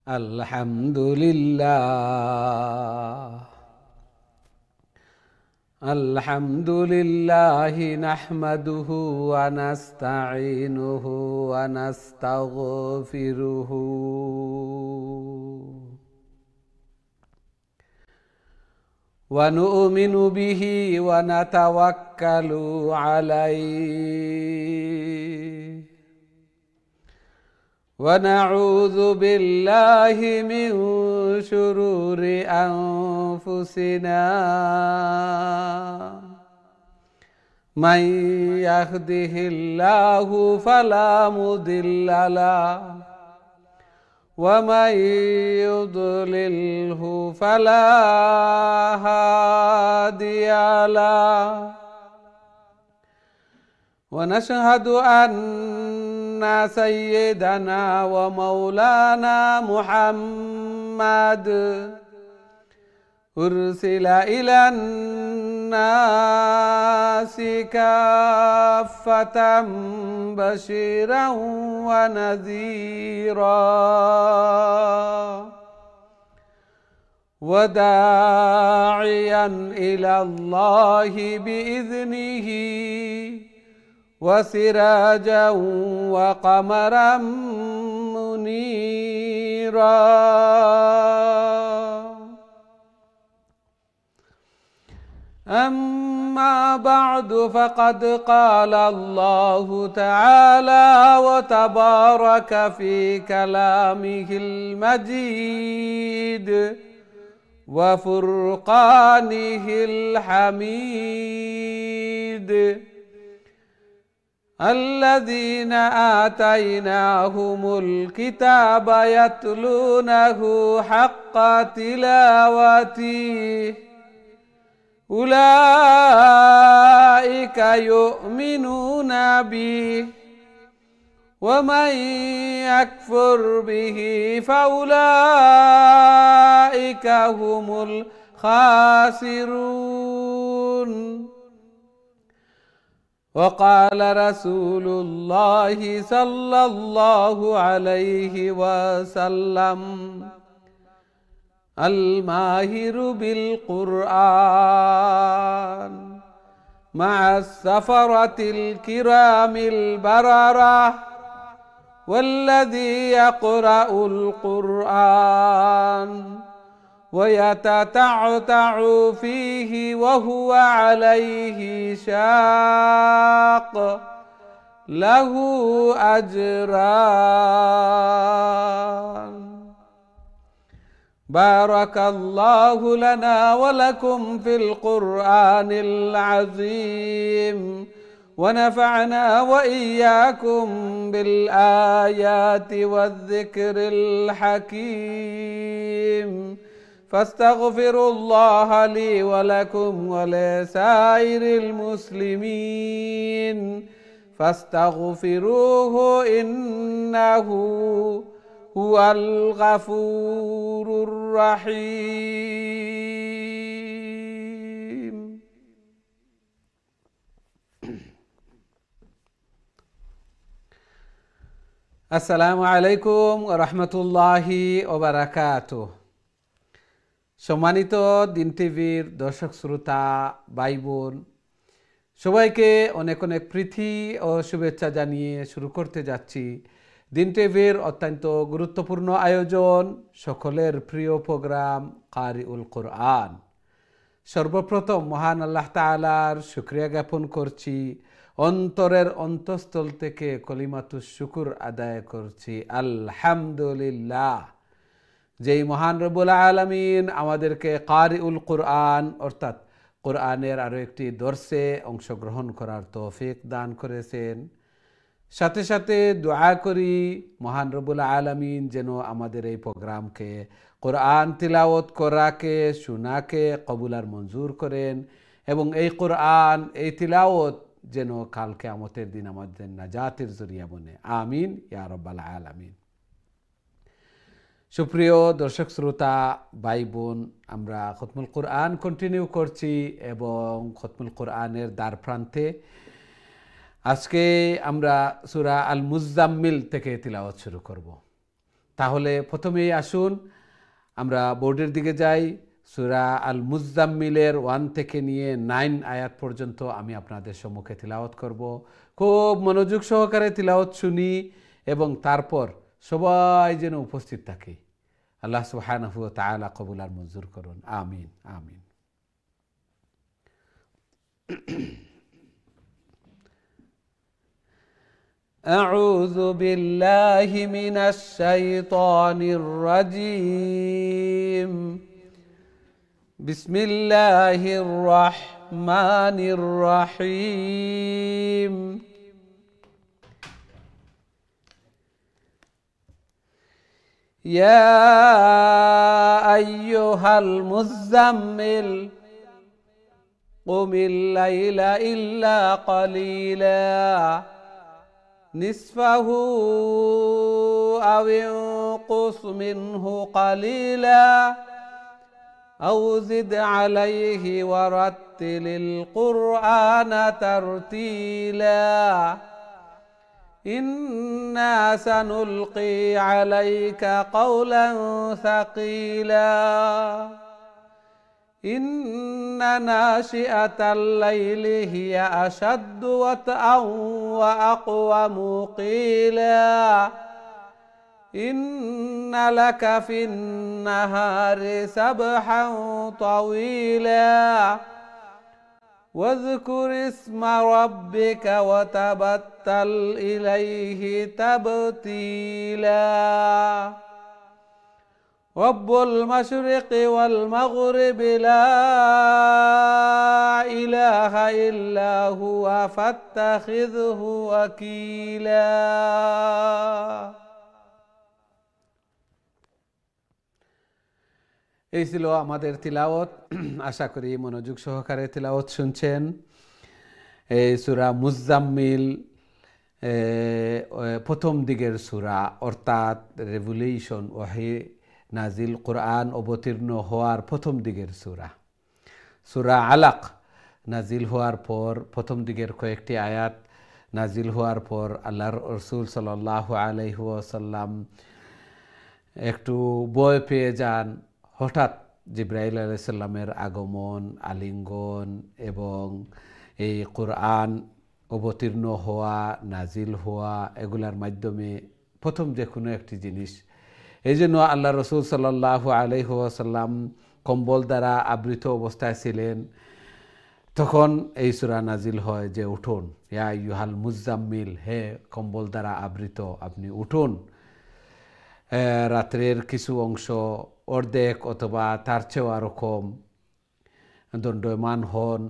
আলহামদুলিল্লাহি নাহমাদুহু ওয়া নাস্তাঈনুহু ওয়া নাস্তাগফিরুহু ওয়া নু'মিনু বিহি ওয়া নাতাওয়াক্কালু আলাইহি ونعوذ بالله من شرور أنفسنا من يهده الله فلا مضل له ومن يضلله فلا هادي له ونشهد أن سيدنا ومولانا محمد أرسل إلى الناس كافة بشيرا ونذيرا وداعيا إلى الله بإذنه وسراجا وقمرا منيرا أما بعد فقد قال الله تعالى وتبارك في كلامه المجيد وفرقانه الحميد الذين آتيناهم الكتاب يتلونه حق تلاوته أولئك يؤمنون به ومن يكفر به فأولئك هم الخاسرون وقال رسول الله صلى الله عليه وسلم الماهر بالقرآن مع السفرة الكرام البررة والذي يقرأ القرآن ويتتعتع فيه وهو عليه شاق له أجران. بارك الله لنا ولكم في القرآن العظيم ونفعنا وإياكم بالآيات والذكر الحكيم فاستغفروا الله لي ولكم ولسائر المسلمين فاستغفروه إنه هو الغفور الرحيم. السلام عليكم ورحمة الله وبركاته. সম্মানিত দিন টিভির দর্শক শ্রোতা ভাই বোন সবাইকে অনেক অনেক প্রীতি ও শুভেচ্ছা জানিয়ে শুরু করতে যাচ্ছি দিন টিভির অত্যন্ত গুরুত্বপূর্ণ আয়োজন সকলের প্রিয় প্রোগ্রাম কারিউল কোরআন। সর্বপ্রথম মহান আল্লাহ তাআলার শুকরিয়া জ্ঞাপন করছি, অন্তরের অন্তঃস্থল থেকে কলিমাতুশ শুকুর আদায় করছি আলহামদুলিল্লাহ। যেই মহান রব্বুল আলামিন আমাদেরকে কারিউল কোরআন অর্থাৎ কোরআনের আরও একটি দর্সে অংশগ্রহণ করার তৌফিক দান করেছেন। সাথে সাথে দোয়া করি মহান রব্বুল আলামিন যেন আমাদের এই প্রোগ্রামকে কোরআন তিলাওয়াত করাকে শোনাকে কবুল আর মঞ্জুর করেন এবং এই কোরআন এই তিলাওয়াত যেন কাল কিয়ামতের দিন আমাদের নাজাতের জরিয়া বনে, আমিন ইয়া রাব্বাল আলামিন। সুপ্রিয় দর্শক শ্রোতা ভাই বোন, আমরা খতমুল কোরআন কন্টিনিউ করছি এবং খতমুল কোরআনের দ্বার প্রান্তে আজকে আমরা সূরা আল মুজাম্মিল থেকে তিলাওয়াত শুরু করব। তাহলে প্রথমেই আসুন আমরা বোর্ডের দিকে যাই। সূরা আল মুজাম্মিলের 1 থেকে নিয়ে 9 আয়াত পর্যন্ত আমি আপনাদের সম্মুখে তিলাওয়াত করব। খুব মনোযোগ সহকারে তিলাওয়াত শুনি এবং তারপর সবাই যেন উপস্থিত থাকি। আল্লাহ সুবহানাহু ওয়া তাআলা কবুল আর মঞ্জুর করুন, আমিন আমিন। أعوذ بالله من الشيطان الرجيم. بسم الله الرحمن الرحيم. يا أيها المزمل قم الليل إلا قليلا نصفه أو انقص منه قليلا أو زد عليه ورتل القرآن ترتيلا إنا سنلقي عليك قولا ثقيلا إن ناشئة الليل هي أشد وطئا وأقوم قيلا إن لك في النهار سبحا طويلا واذكر اسم ربك وتبتل إليه تبتيلا رب المشرق والمغرب لا إله إلا هو فاتخذه وكيلا. এই ছিল আমাদের তিলাওয়াত। আশা করি মনোযোগ সহকারে তিলাওয়াত শুনছেন। এই সূরা মুজাম্মিল প্রথম দিকের সূরা, অর্থাৎ রেভুলেশন ওয়াহি নাজিল, কোরআন অবতীর্ণ হওয়ার প্রথম দিকের সূরা। সূরা আলাক নাজিল হওয়ার পর প্রথম দিকের কয়েকটি আয়াত নাজিল হওয়ার পর আল্লাহর রাসূল সাল্লাল্লাহু আলাইহি ওয়াসাল্লাম একটু ভয় পেয়ে যান। হঠাৎ জিবরাইল আলাইহিস সালামের আগমন, আলিঙ্গন এবং এই কোরআন অবতীর্ণ হওয়া, নাজিল হওয়া, এগুলার মাধ্যমে প্রথম যে কোনো একটি জিনিস, এই জন্য আল্লাহ রসুল সাল্লাল্লাহু আলাইহি ওয়াসাল্লাম কম্বল দ্বারা আবৃত অবস্থায় ছিলেন। তখন এই সূরা নাজিল হয় যে উঠুন, ইয়া আইয়ুহাল মুজাম্মিল, হে কম্বল দ্বারা আবৃত আপনি উঠুন। রাত্রের কিছু অংশ, অর্ধেক অথবা তার চেয়েও আরও কম, দণ্ডায়মান হন,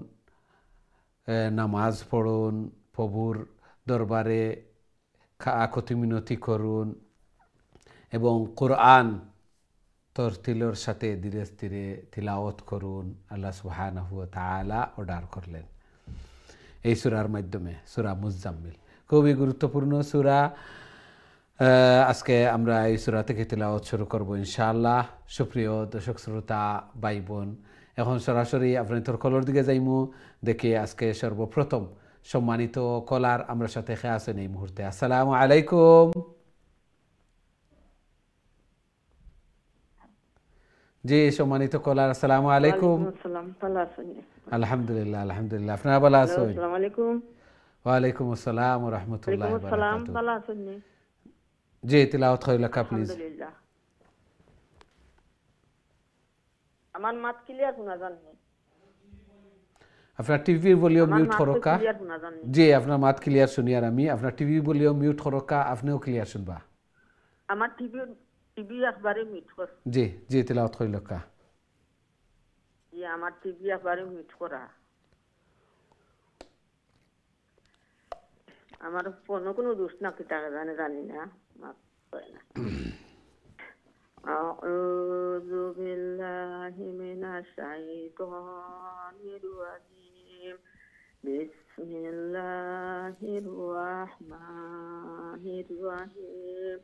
নামাজ পড়ুন, প্রভুর দরবারে আকুতি মিনতি করুন এবং কোরআন তরতিলের সাথে ধীরে ধীরে তিলাওয়াত করুন। আল্লাহ সুবহানাহু ওয়া তাআলা অর্ডার করলেন এই সূরার মাধ্যমে। সূরা মুজাম্মিল খুবই গুরুত্বপূর্ণ সূরা। আজকে আমরা এই সূরা থেকে তিলাওয়াত শুরু করব ইনশাআল্লাহ। সুপ্রিয় দর্শক শ্রোতা ভাই বোন, এখন সরাসরি আপনাদের কলর দিকে যাইমু। দেখি আজকে সর্বপ্রথম সম্মানিত কলার আমরা সাথে খেয়ে আছেন এই মুহূর্তে। আসসালামু আলাইকুম। জি সম্মানিত কলার, আসসালামু আলাইকুম। আলহামদুলিল্লাহ আলহামদুলিল্লাহ, আপনারা ভালো আছেন? আসসালামু আলাইকুম। ওয়ালাইকুম আসসালাম ওয়া রাহমাতুল্লাহি ওয়া বারাকাতুহু। জি তিলাওয়াত কইলা কা প্লিজ। আমার মাত ক্লিয়ার শোনা যান নি? আপনার টিভি ভলিউম মিউট করো কা? জি আপনার মাত ক্লিয়ার শুনি আর আমি। আপনার টিভি ভলিউম মিউট করো কা, আপনিও ক্লিয়ার শুনবা। আমার টিভি একবারে মিউট কর। জি জি তিলাওয়াত কইলা কা? জি আমার টিভি একবারে মিউট করা। আমার ফোনে কোনো দোষ না কি টাকা জানি না, মাফ করে না। আউযু বিল্লাহি মিনাশ শাইতানির রাজিম। বিসমিল্লাহির রাহমানির রাহিম।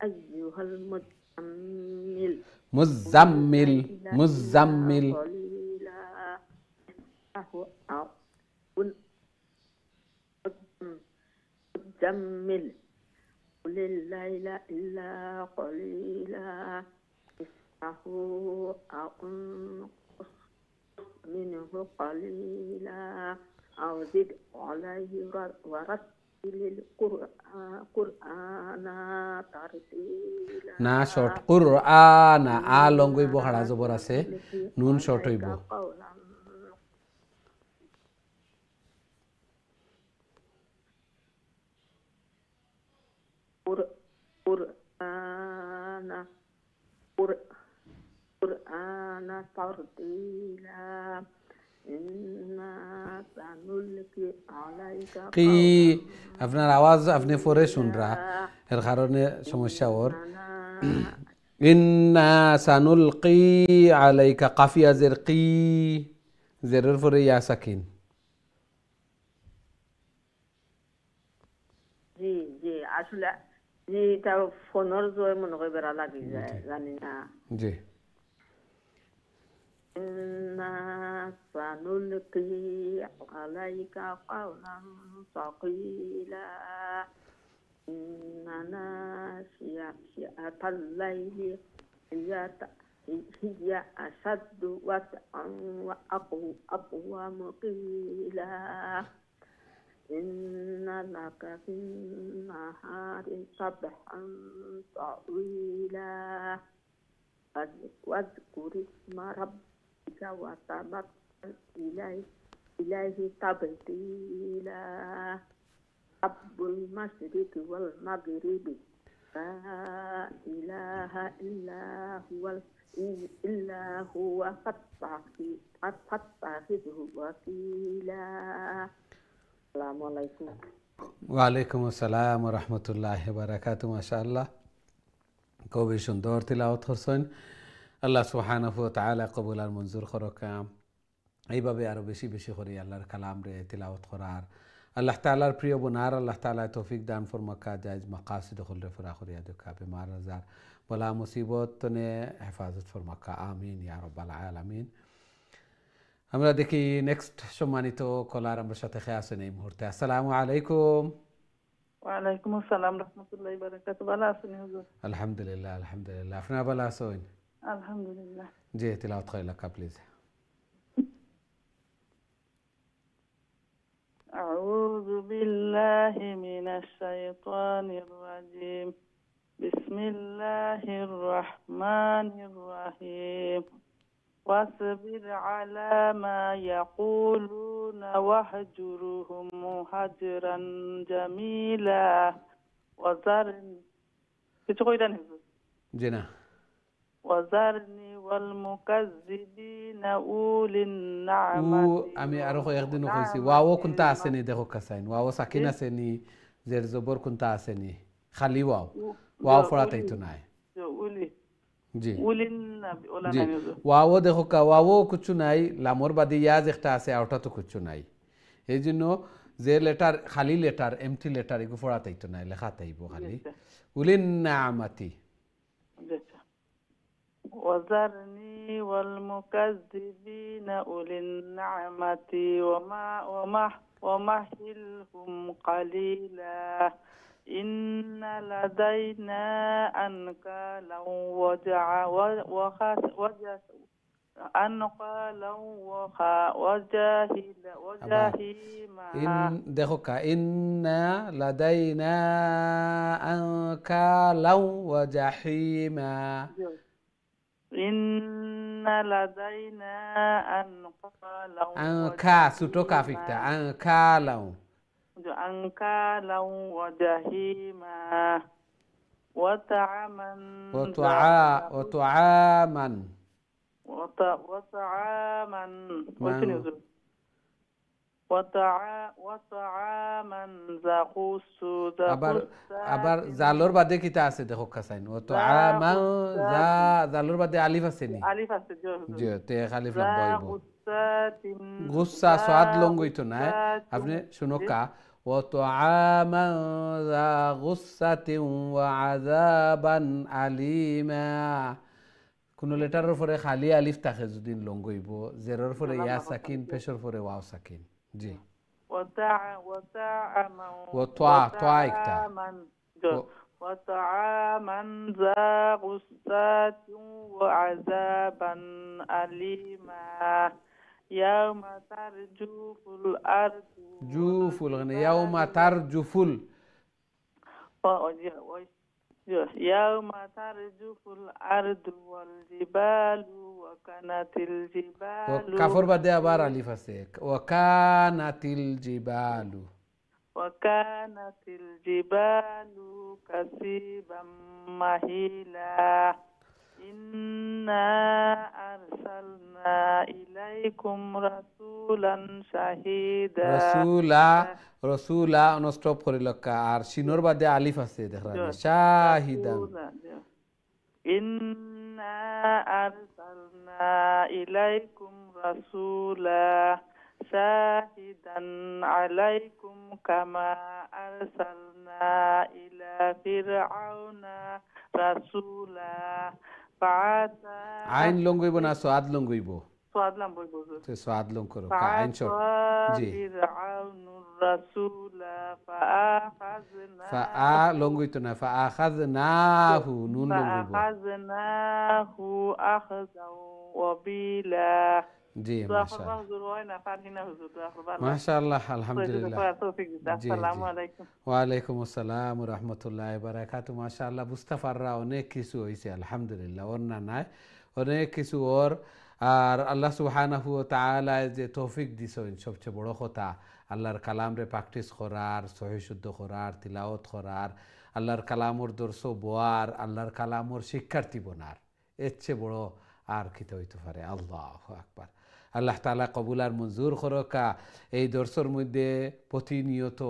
আইয়ুহাল মুজাম্মিল। মুজাম্মিল মুজাম্মিল মুজাম্মিল قل الليل إلا قليلا نصفه أو انقص منه قليلا أو زد عليه ورتل القرآن ترتيلا না শর্ট কুরআন আ লং হইব হাড়া জবর আছে নুন শর্ট হইব قولا قرآن قرآن ترتيلا إنا سنلقي عليك কি আপনার আওয়াজ আপনি পরে শুনরা এর কারণে সমস্যা ওর ইন্না সানুলকি আলাইকা কাফিয়া জের কি জেরের পরে ইয়া সাকিন জি জি আসলে জি এটা ফোনের জয় মনে করে বেড়া লাগি যায় জানি না জি إنا سنلقي عليك قولا ثقيلا إن ناشئة الليل هي أشد وطئا وأقوم قيلا إن لك في النهار سبحا طويلا واذكر اسم ربك وتبتل إليه تبتيلا رب المشرق والمغرب لا إله إلا هو فاتخذه وكيلا السلام عليكم ওয়ালাইকুম আসসালাম ওয়া রাহমাতুল্লাহি ওয়া বারাকাতুহু মাশাআল্লাহ খুবই সুন্দর তিলাওয়াত করছেন আল্লাহ সুবহানাহু ওয়া তাআলা কবুল আর মঞ্জুর করকা এইভাবে আরো বেশি বেশি করে আল্লাহর কালাম রে তিলাওয়াত করার আল্লাহ তাআলার প্রিয় বোনার আল্লাহ তাআলা তৌফিক দান ফরমাকা জায়েজ মাকাসিদ খুলরে ফরা করিয়া দেখা বেমার আজার বলা মুসিবত তনে হেফাজত ফরমাকা আমিন ইয়া রাব্বাল আলামিন আমরা দেখি নেক্সট সম্মানিত কলার আমার সাথে আছেন এই মুহূর্তে আসসালামু আলাইকুম ওয়ালাইকুম আসসালাম রাহমাতুল্লাহি ওয়া বারাকাতুহু ভালো আছেন হুজুর আলহামদুলিল্লাহ আলহামদুলিল্লাহ আপনারা ভালো আছেন আলহামদুলিল্লাহ জি তিলাওয়াত কইলা কা প্লিজ আউযু বিল্লাহি মিনাশ শাইতানির রাজিম বিসমিল্লাহির রহমানির রহিম واصبر على ما يقولون واهجرهم هجرا جميلا وذرني কিছু কইরা নেব জি না وذرني والمكذبين أولي ও النعمة আমি আরো একদিন কইছি ওয়াও কোনটা আসেনি দেখো কাসাইন ওয়াও সাকিন আসেনি জের জবর কোনটা আসেনি খালি ওয়াও ওয়াও ফড়াতেই তো নাই أولي জি أولي النبي ولا জি نبي ওয়াও দেখো কা ওয়াও কিছু নাই লামর বাদে ইয়াজ একটা আছে আর ওটা তো কিছু নাই এই জন্য যে লেটার খালি লেটার এমটি লেটার এগু ফড়াতেই তো নাই লেখা তাইব খালি উলিন নামাতি وذرني والمكذبين أولي النعمة ومهلهم قليلا إن لدينا أنكالا وجحيما দেখো কা ইন্না লাদাইনা আনকালাও ওয়া জাহিমা إن لدينا أنكالا আনকা ছোট কাফিকটা আনকালাও أنكالا وجحيما وطعاما وطعاما وطعاما ذا غصة আবার জালর বাদে কিতা আছে দেখো কাসাইন وطعاما ذا জালর বাদে আলিফ আছে নি আলিফ আছে জি তে আলিফ লম্বা হইব গুসা সাদ লং হইতো না আপনি শুনো কা وطعاما ذا غصة وعذابا أليما কোন লেটারের পরে খালি আলিফ থাকে যদি লং হইব জেরর পরে ইয়া সাকিন পেশর পরে ওয়াও সাকিন জি وطع একটা وطعاما ذا غصة وعذابا أليما يوم ترجف الأرض جوفل غني يوم ترجفل يوم ترجف الأرض والجبال وكانت الجبال কাফর বাদে আবার আলিফ আছে ওয়াকানাতিল জিবালু وكانت الجبال كثيبا مهيلا إنا أرسلنا إليكم رسولا شهيدا রসুলা অনস্টপ করে লক্কা আর সিনোর বাদে আলিফ আছে দেখরা শাহিদান إنا أرسلنا إليكم رسولا شاهدا عليكم كما أرسلنا إلى فرعون رسولا فعسى আইন লঙ্গইব না সোয়াদ লঙ্গইব সোয়াদ লাম বই বুঝু সোয়াদ লং করো আইন শর্ট জি فرعون الرسول فأخذنا ফা লঙ্গইতো না ফা আখাযনাহু নুন লঙ্গইব فأخذناه أخذا وبيلا জি মাশাআল্লাহ আলহামদুলিল্লাহ আসসালামু আলাইকুম ওয়া আলাইকুম আসসালাম ওয়া রাহমাতুল্লাহি ওয়া বারাকাতুহু মাশাআল্লাহ মুস্তাফাররা অনেক কিছু হইছে আলহামদুলিল্লাহ ওর না নাই অনেক কিছু ওর আর আল্লাহ সুবহানাহু ওয়া তাআলা যে তৌফিক দিছেন সবচেয়ে বড় কথা আল্লাহর কালাম রে প্র্যাকটিস করার সহি শুদ্ধ করার তিলাওয়াত করার আল্লাহর কালামর দর্শ বোয়ার আল্লাহর কালামর শিক্ষার্থী বনার এর চেয়ে বড় আর কিতে হইতে পারে আল্লাহু আকবার আল্লাহ তাআলা কবুল আর মঞ্জুর করকা এই দর্শর মধ্যে প্রতিনিয়ত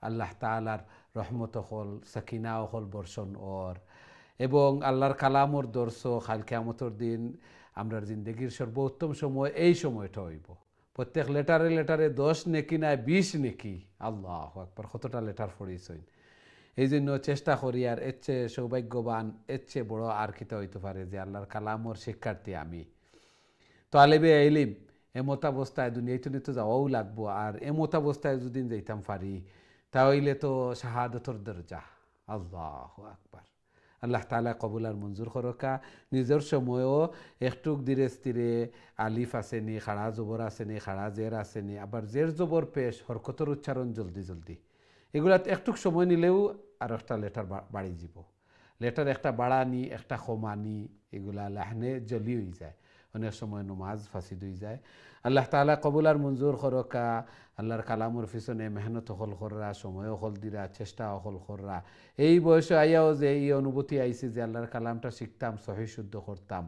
আল্লাহ তাআলার রহমত হল সাকিনা হল বর্ষণ ওর এবং আল্লাহর কালামর দর্শ কাল কিয়ামতের দিন আমরা জিন্দগির সর্বোত্তম সময় এই সময়টা হইব প্রত্যেক লেটারে লেটারে 10 নেকি না 20 নেকি আল্লাহু আকবার কতটা লেটার পড়িয়েছেন এই জন্য চেষ্টা করি আর এর চেয়ে সৌভাগ্যবান এর চেয়ে বড় আর কিতা হইতে পারে যে আল্লাহর কালামর শিক্ষার্থী আমি তালেবে ইলম এমত অবস্থায় দুনিয়াতে তো যাওয়াও লাগবো আর এমত অবস্থায় যদি যাইতাম পারি তাহলে তো শাহাদতর দরজা আল্লাহু আকবার আল্লাহ তাআলা কবুল আর মঞ্জুর করকা নিজের সময়ও একটুক ধীরে স্থিরে আলিফ আসেনি খাড়া জবর আসেনি খাড়া জের আসেনি আবার জের জবর পেশ হরকতর উচ্চারণ জলদি জলদি এগুলাতে একটুক সময় নিলেও আর একটা লেটার বাড়ি যাব লেটার একটা বাড়ানি একটা কমানি এগুলা লাহনে জলি হয়ে যায় অনেক সময় নমাজ ফাসিদ হয়ে যায় আল্লাহ তাআলা কবুল আর মঞ্জুর করকা আল্লাহর কালামর পিছনে মেহনত হল কররা সময় হল দিরা চেষ্টা হল কররা এই বয়সে আইয়াও যে এই অনুভূতি আইছে যে আল্লাহর কালামটা শিখতাম সহি শুদ্ধ করতাম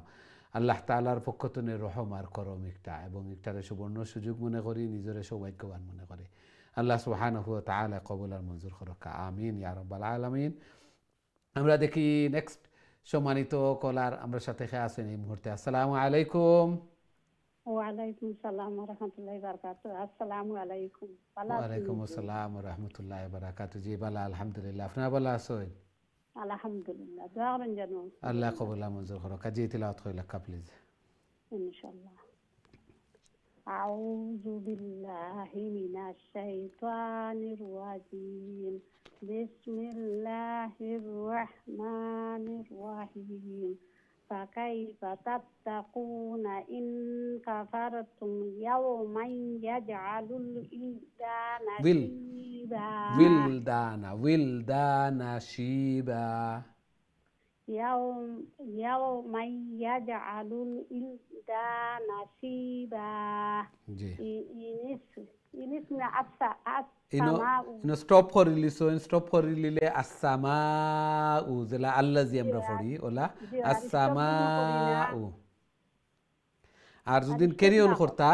আল্লাহ তাআলার পক্ষ থেকে রহম আর করম একটা এবং একটারে সুবর্ণ সুযোগ মনে করি নিজরে সৌভাগ্যবান মনে করি আল্লাহ সুবহানাহু ওয়া তাআলা কবুল আর মঞ্জুর করকা আমিন ইয়া রাব্বাল আলামিন আমরা দেখি নেক্সট সম্মানিত কলার আমরা সাথে আছেন এই মুহূর্তে আসসালামু আলাইকুম ওয়ালাইকুম সালাম ওয়া রাহমাতুল্লাহি ওয়া বারাকাতুহু আসসালামু আলাইকুম ওয়া আলাইকুম আসসালাম ওয়া রাহমাতুল্লাহি ওয়া বারাকাতুহু জি বালা আলহামদুলিল্লাহ আপনি ভালো আছেন আলহামদুলিল্লাহ দোয়া করেন জানো আল্লাহ কবুল মঞ্জুর করো কাজী তিলাওয়াত কইলা প্লিজ ইনশাআল্লাহ আউযু বিল্লাহি মিনাশ শাইতানির রাজিম বিসমিল্লাহির রহমানির রহিম فكيف تتقون إن كفرتم يوما يجعل الولدان شيبا ولدان شيبا يوما يجعل الولدان شيبا ইনিসমে ইনো স্টপ করিলি সো স্টপ করিলে আসসামাউ যেলা আল্লাজি আমরা পড়ি ওলা আসসামাউ আর যদি ক্যারি অন করতা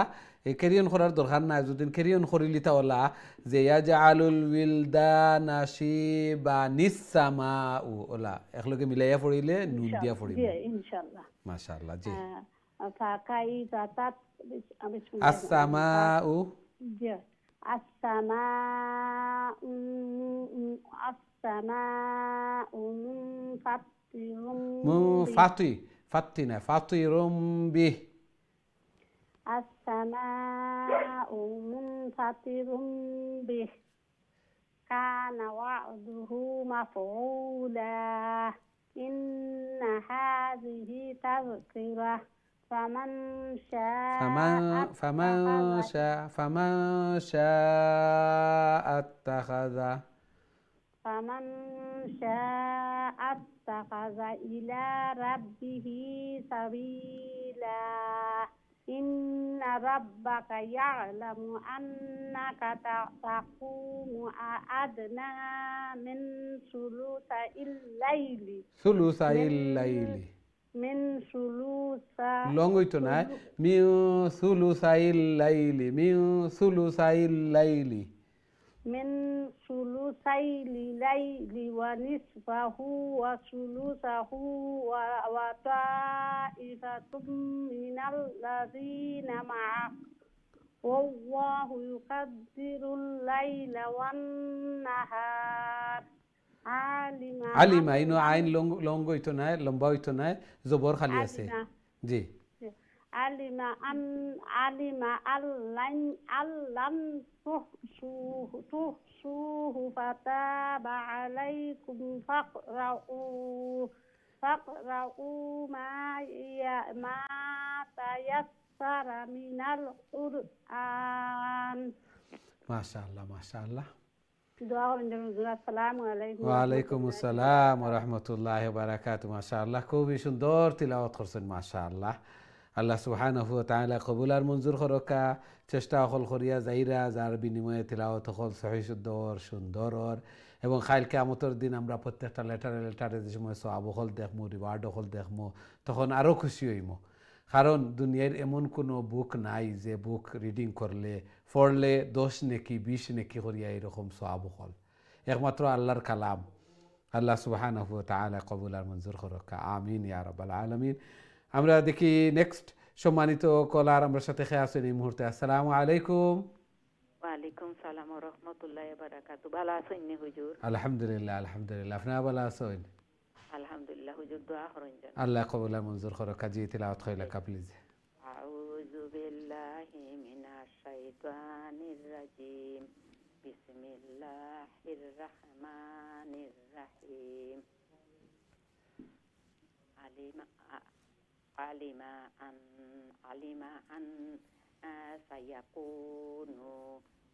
এই ক্যারি অন করার দরকার নাই যদি ক্যারি অন করিলি তা ওলা যে ইয়াজআলুল উইলদানা শিবা নিসসামাউ ওলা একলগে মিলাইয়া পড়িলে নুন দিয়া পড়িব ইনশাআল্লাহ মাশাআল্লাহ জি ফাকাইফা তাত আসসামাউ জি السماء فاطر به السماء منفطر به كان وعده مفعولا إن هذه تذكرة فمن شاء فمن شاء اتخذ فمن شاء اتخذ إلى ربه سبيلا إن ربك يعلم أنك تقوم أدنى من ثلثي الليل من ثلثي longoito na min thuluthayil layli من ثلثي الليل ونصفه وثلثه وطائفة من الذين معه والله يقدر الليل والنهار আলিমা ইনো আইন লঙ্গইতো না লম্বা হইতো না জবর খালি আছে জি علم ألن تحصوه فتاب عليكم فاقرؤوا ما تيسر من القرآن ما شاء الله আসসালামু আলাইকুম ওয়ালাইকুম আসসালাম ওয়া রাহমাতুল্লাহি ওয়া বারাকাতুহু মাশাআল্লাহ খুবই সুন্দর তিলাওয়াত করছেন মাশাআল্লাহ আল্লাহ সুবহানাহু ওয়া তাআলা কবুল আর মঞ্জুর করকা চেষ্টা অকল করিয়া যাইরা যার বিনিময়ে তিলাওয়াত হল সহিহ সুন্দর এবং খাইল কিয়ামতের দিন আমরা প্রত্যেকটা লেটারে যে সময় সওয়াব হল দেখমু রিওয়ার্ড হল দেখমু তখন আরো খুশি হইমু কারণ দুনিয়ার এমন কোনো বুক নাই যে বুক রিডিং করলে পড়লে 10 নেকি 20 নেকি করিয়া এরকম সওয়াব হল একমাত্র আল্লাহর কালাম আল্লাহ সুবহানাহু ওয়া তাআলা কবুল আর মঞ্জুর করকা আমিন ইয়া রাব্বাল আলামিন আমরা দেখি নেক্সট সম্মানিত কলার আমরা সাথে আছেন এই মুহূর্তে আসসালামু আলাইকুম ওয়া আলাইকুম সালাম ওয়া রাহমাতুল্লাহি ওয়া বারাকাতুহু ভালো আছেন নি হুজুর আলহামদুলিল্লাহ আপনারা ভালো আছেন আলহামদুলিল্লাহ হুজুর দোয়া করেন যেন আল্লাহ কবুল আর মঞ্জুর করকা জি তিলাওয়াত কইলা প্লিজ আউযু বিল্লাহি মিনাশ শাইতানির রাজিম বিসমিল্লাহির রাহমানির রাহিম علم أن سيكون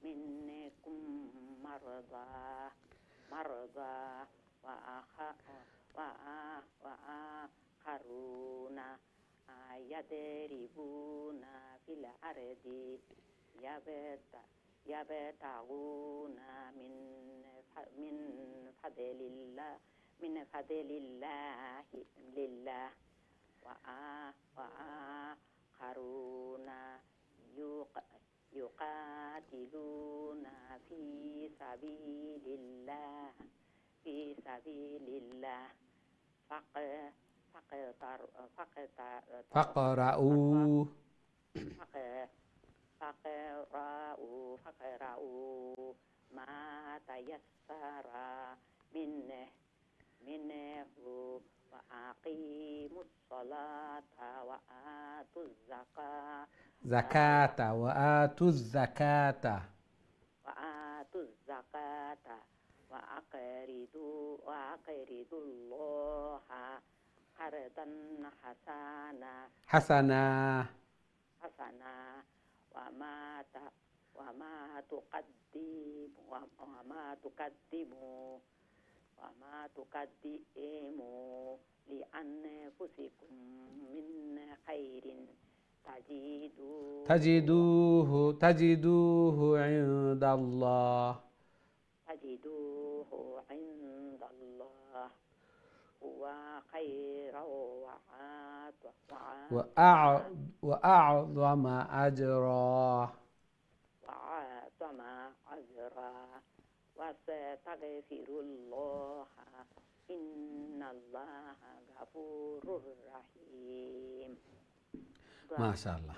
منكم مرضى وآخرون يضربون في الأرض يبتغون من فضل الله وآخرون يقاتلون في سبيل الله فقرأوا ما تيسر منه وأقيموا الصلاة وآتوا الزكاة وأقرضوا الله قرضا حسنا وما تقدموا لأنفسكم من خير تجدوه عند الله هو خيرا وأعظم أجرا واستغفر الله إن الله غفور رحيم ما شاء الله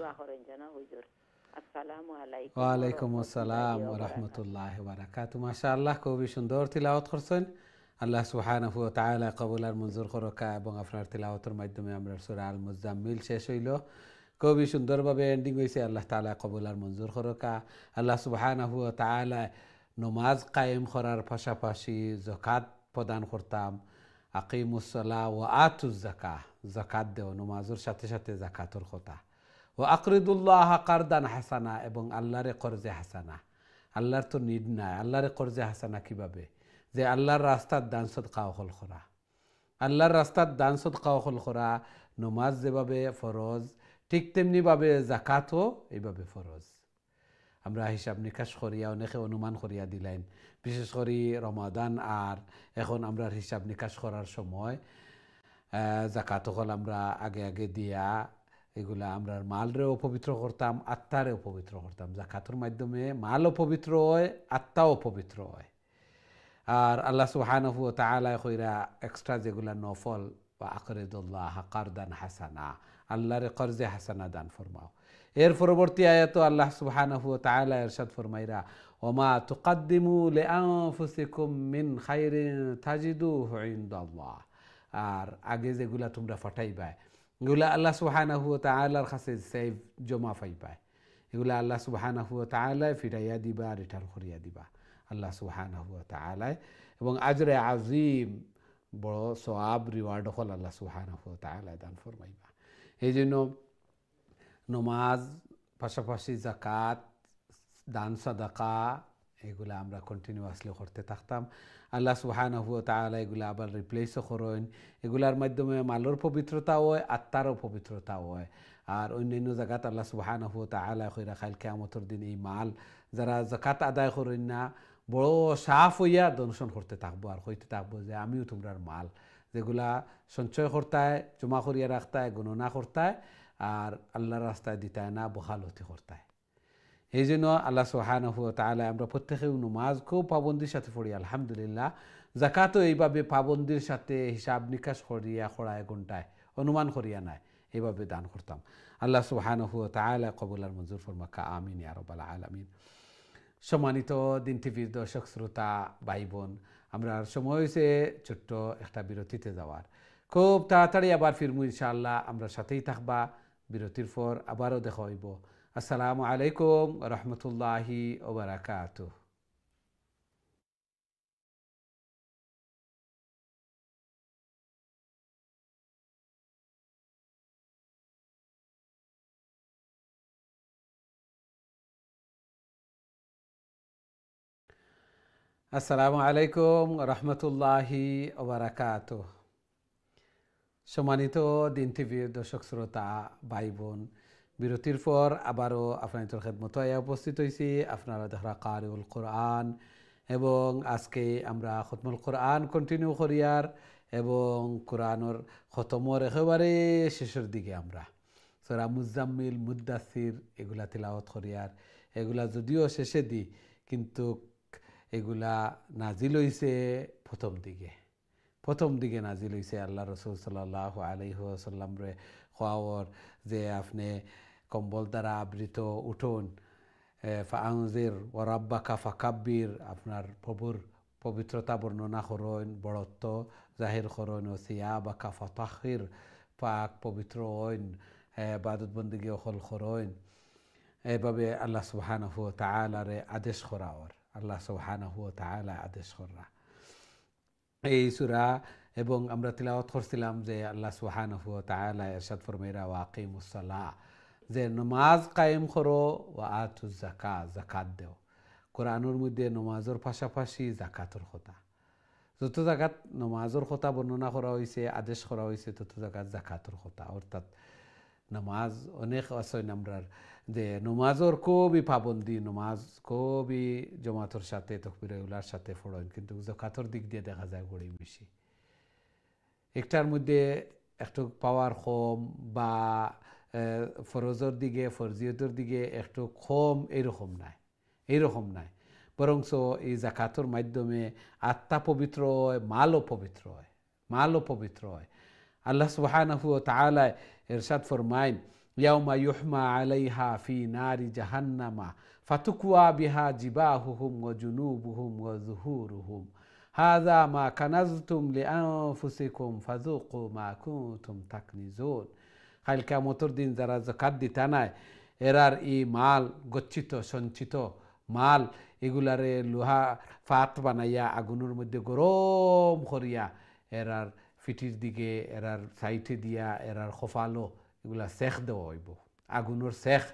আসসালামু আলাইকুম ওয়া আলাইকুম আসসালাম ওয়া রাহমাতুল্লাহি ওয়া বারাকাতুহু মাশাআল্লাহ খুবই সুন্দর তিলাওয়াত করছেন আল্লাহ সুবহানাহু ওয়া তাআলা কবুল আর মঞ্জুর করকা এবং আপনার তিলাওয়াতের মাধ্যমে আমরা সূরা আল মুজাম্মিল শেষ হইল খুবই সুন্দরভাবে এন্ডিং হইছে আল্লাহ তাআলা কবুল আর মঞ্জুর করকা আল্লাহ সুবহানাহু ওয়া তাআলা নমাজ কায়েম করার পাশাপাশি যাকাত প্রদান করতাম। আকিমুসসালাহ ওয়া আতুজ যাকাহ, যাকাত দেও, নমাজের সাথে সাথে যাকাতর কথা। ও আকরিদুল্লাহ কারদান হাসানা, এবং আল্লাহরে কর্জে হাসানা। আল্লাহর তো নিড নাই, আল্লাহরে কর্জে হাসানা কিভাবে? যে আল্লাহর রাস্তার দান সদকা হল করা। আল্লাহর রাস্তার দান সদকা হল করা নমাজ যেভাবে ফরজ, ঠিক তেমনিভাবে জাকাতও এইভাবে ফরজ। আমরা হিসাব নিকাশ করিয়া অনেকে অনুমান করিয়া দিলেন, বিশেষ করে রমাদান আর এখন আমরা হিসাব নিকাশ করার সময় জাকাত হল আমরা আগে আগে দিয়া এগুলা আমরা মালরেও পবিত্র করতাম, আত্মারেও পবিত্র করতাম। জাকাতের মাধ্যমে মালও পবিত্র হয়, আত্মাও পবিত্র হয়। আর আল্লাহ সুবহানাহু ওয়া তাআলা কইরা এক্সট্রা যেগুলা নফল বা আকরিদুল্লাহ কারদান হাসানা, আল্লাহরে কর্জে হাসানা দান ফরমাও। এর পরবর্তী আয়াত আল্লাহ সুবহানাহু ওয়া তাআলা ইরশাদ ফরমাইরা, ওমা তুকাদ্দিমু লিআনফুসিকুম মিন খাইরিন তাজিদুহু ইনদাল্লাহ। আর আগে যেগুলা তোমরা ফাটাইবা এগুলা আল্লাহ সুবহানাহু ওয়া তাআলার কাছে সেভ জমা পাইবা। এগুলা আল্লাহ সুবহানাহু ওয়া তাআলা ফিরাইয়া দিবা, রিটার্ন করিয়া দিবা আল্লাহ সুবহানাহু ওয়া তাআলা। এবং আজরে আজিম, বড় সওয়াব রিওয়ার্ড হল আল্লাহ সুবহানাহু ওয়া তাআলা দান ফরমাইবা। এই জন্য নমাজ পাশাপাশি জাকাত, দান সাদাকা এগুলা আমরা কন্টিনিউয়াসলি করতে থাকতাম। আল্লাহ সুবহানাহু ওয়া তাআলা এগুলা আবার রিপ্লেসও করেন। এগুলার মাধ্যমে মালের পবিত্রতা হয়, আত্মারও পবিত্রতা হয়। আর অন্যান্য জায়গাত আল্লাহ সুবহানাহু ওয়া তাআলা কইরা খাইল কিয়ামতের দিন এই মাল যারা জাকাত আদায় করেন না, বড় সাফ হইয়া দর্শন করতে থাকবো আর কইতে থাকবো যে আমিও তোমরার মাল, যেগুলা সঞ্চয় করতায়, জমা করিয়া রাখতায়, গণনা করতায় আর আল্লাহর রাস্তায় দিতায় না, বহালতি করতায়। এই জন্য আল্লাহ সুবহানাহু ওয়া তাআলা আমরা প্রত্যেকেও নমাজ খুব পাবন্দির সাথে পড়ি আলহামদুলিল্লাহ। জাকাতও এইভাবে পাবন্দির সাথে হিসাব নিকাশ করিয়া খড়ায় ঘন্টায় অনুমান করিয়া নাই, এইভাবে দান করতাম। আল্লাহ সুবহানাহু ওয়া তাআলা কবুল আর মঞ্জুর ফরমাকা, আমিন ইয়া রাব্বাল আলামিন। সম্মানিত দিন টিভির দর্শক শ্রোতা ভাই বোন, আমরা সময় হয়েছে ছোট্ট একটা বিরতিতে যাওয়ার। খুব তাড়াতাড়ি আবার ফিরমু ইনশাআল্লাহ, আমরা সাথেই থাকবা। বিরতির পর আবারও দেখা হইব। আসসালামু আলাইকুম রহমতুল্লাহি ওয়া বারাকাতুহু। আসসালামু আলাইকুম রহমতুল্লাহি ওয়া বারাকাতুহু। সম্মানিত দিন টিভির দর্শক শ্রোতা ভাই বোন, বিরতির পর আবারও আপনাদের খেদমতে উপস্থিত হয়েছি। আপনারা দেখা কারিউল কোরআন, এবং আজকে আমরা খতমুল কোরআন কন্টিনিউ করিয়ার এবং কোরআনের খতমর একেবারে শেষের দিকে আমরা সূরা মুজাম্মিল, মুদ্দাসির এগুলা তিলাওয়াত করিয়ার। এগুলা যদিও শেষে দিই, কিন্তু এগুলা নাজিল হইছে প্রথম দিকে নাজিল হইছে। আল্লাহ রসুল সাল্লাল্লাহু আলাইহি ওয়াসাল্লাম রে খাওয়ার যে আপনি কম্বল দ্বারা আবৃত উঠুন, ফাআনজির ওয়া রাব্বাকা ফাকাব্বির, আপনার প্রভুর পবিত্রতা বর্ণনা করুন, বড়ত্ব জাহির করুন, ও সিয়াবাকা ফাতাহির, পাক পবিত্র হইন, ইবাদত বন্দেগী হল করুন। এভাবে আল্লাহ সুবহানাহু ওয়া তাআলারে আদেশ করা, আল্লাহ সুবহানাহু ওয়া তাআলা আদেশ করা এই সূরা। এবং আমরা তিলাওয়াত করছিলাম যে আল্লাহ সুবহানাহু ওয়া তাআলা ইরশাদ ফরমাইরা, ওয়া আকিমুসসালাহ, যে নামাজ কায়েম করো, ওয়া আতুজ যাকাত, যাকাত দেও। কোরআনের মধ্যে নামাজের পাশাপাশি যাকাতের কথা, যত জায়গাত নামাজের কথা বর্ণনা করা হয়েছে, আদেশ করা হয়েছে, তত জায়গাত যাকাতের কথা। অর্থাৎ নামাজ অনেক আছে আমরার যে নমাজের খুবই পাবন্দি, নমাজ খুবই জমাতের সাথে তকবীরুল্লাহর সাথে পড়েন, কিন্তু যাকাতের দিক দিয়ে দেখা যায় বড়ই বেশি। একটার মধ্যে একটু পাওয়ার কম বা ফরজের দিকে, ফরজিয়তের দিকে একটু কম, এইরকম নাই। বরংস এই যাকাতের মাধ্যমে আত্মা পবিত্র হয়, মালও পবিত্র হয়। আল্লাহ সুবহানাহু ওয়া তাআলা ইরশাদ ফরমাইন, ইয়াউমা ইউহমা আলাইহা ফি নারি জাহান্নামা ফাতুকওয়া বিহা জিবাহুহুম ওয়া জুনুবুহুম ওয়া যুহুরুহুম হাযা মা কানাজতুম লিআনফুসিকুম ফাযুকু মা কুনতুম তাকনিজুন। কাল কিয়ামতের দিন যারা যাকাত দিতা নাই, এরার এই মাল গচ্ছিত সঞ্চিত মাল, এগুলারে লোহা ফাত বানাইয়া আগুনের মধ্যে গরম করিয়া এরার ফিটির দিকে এরার সাইটে দিয়া এরার খোফালো এগুলা সেখ দেওয়া হইব, আগুনের সেখ।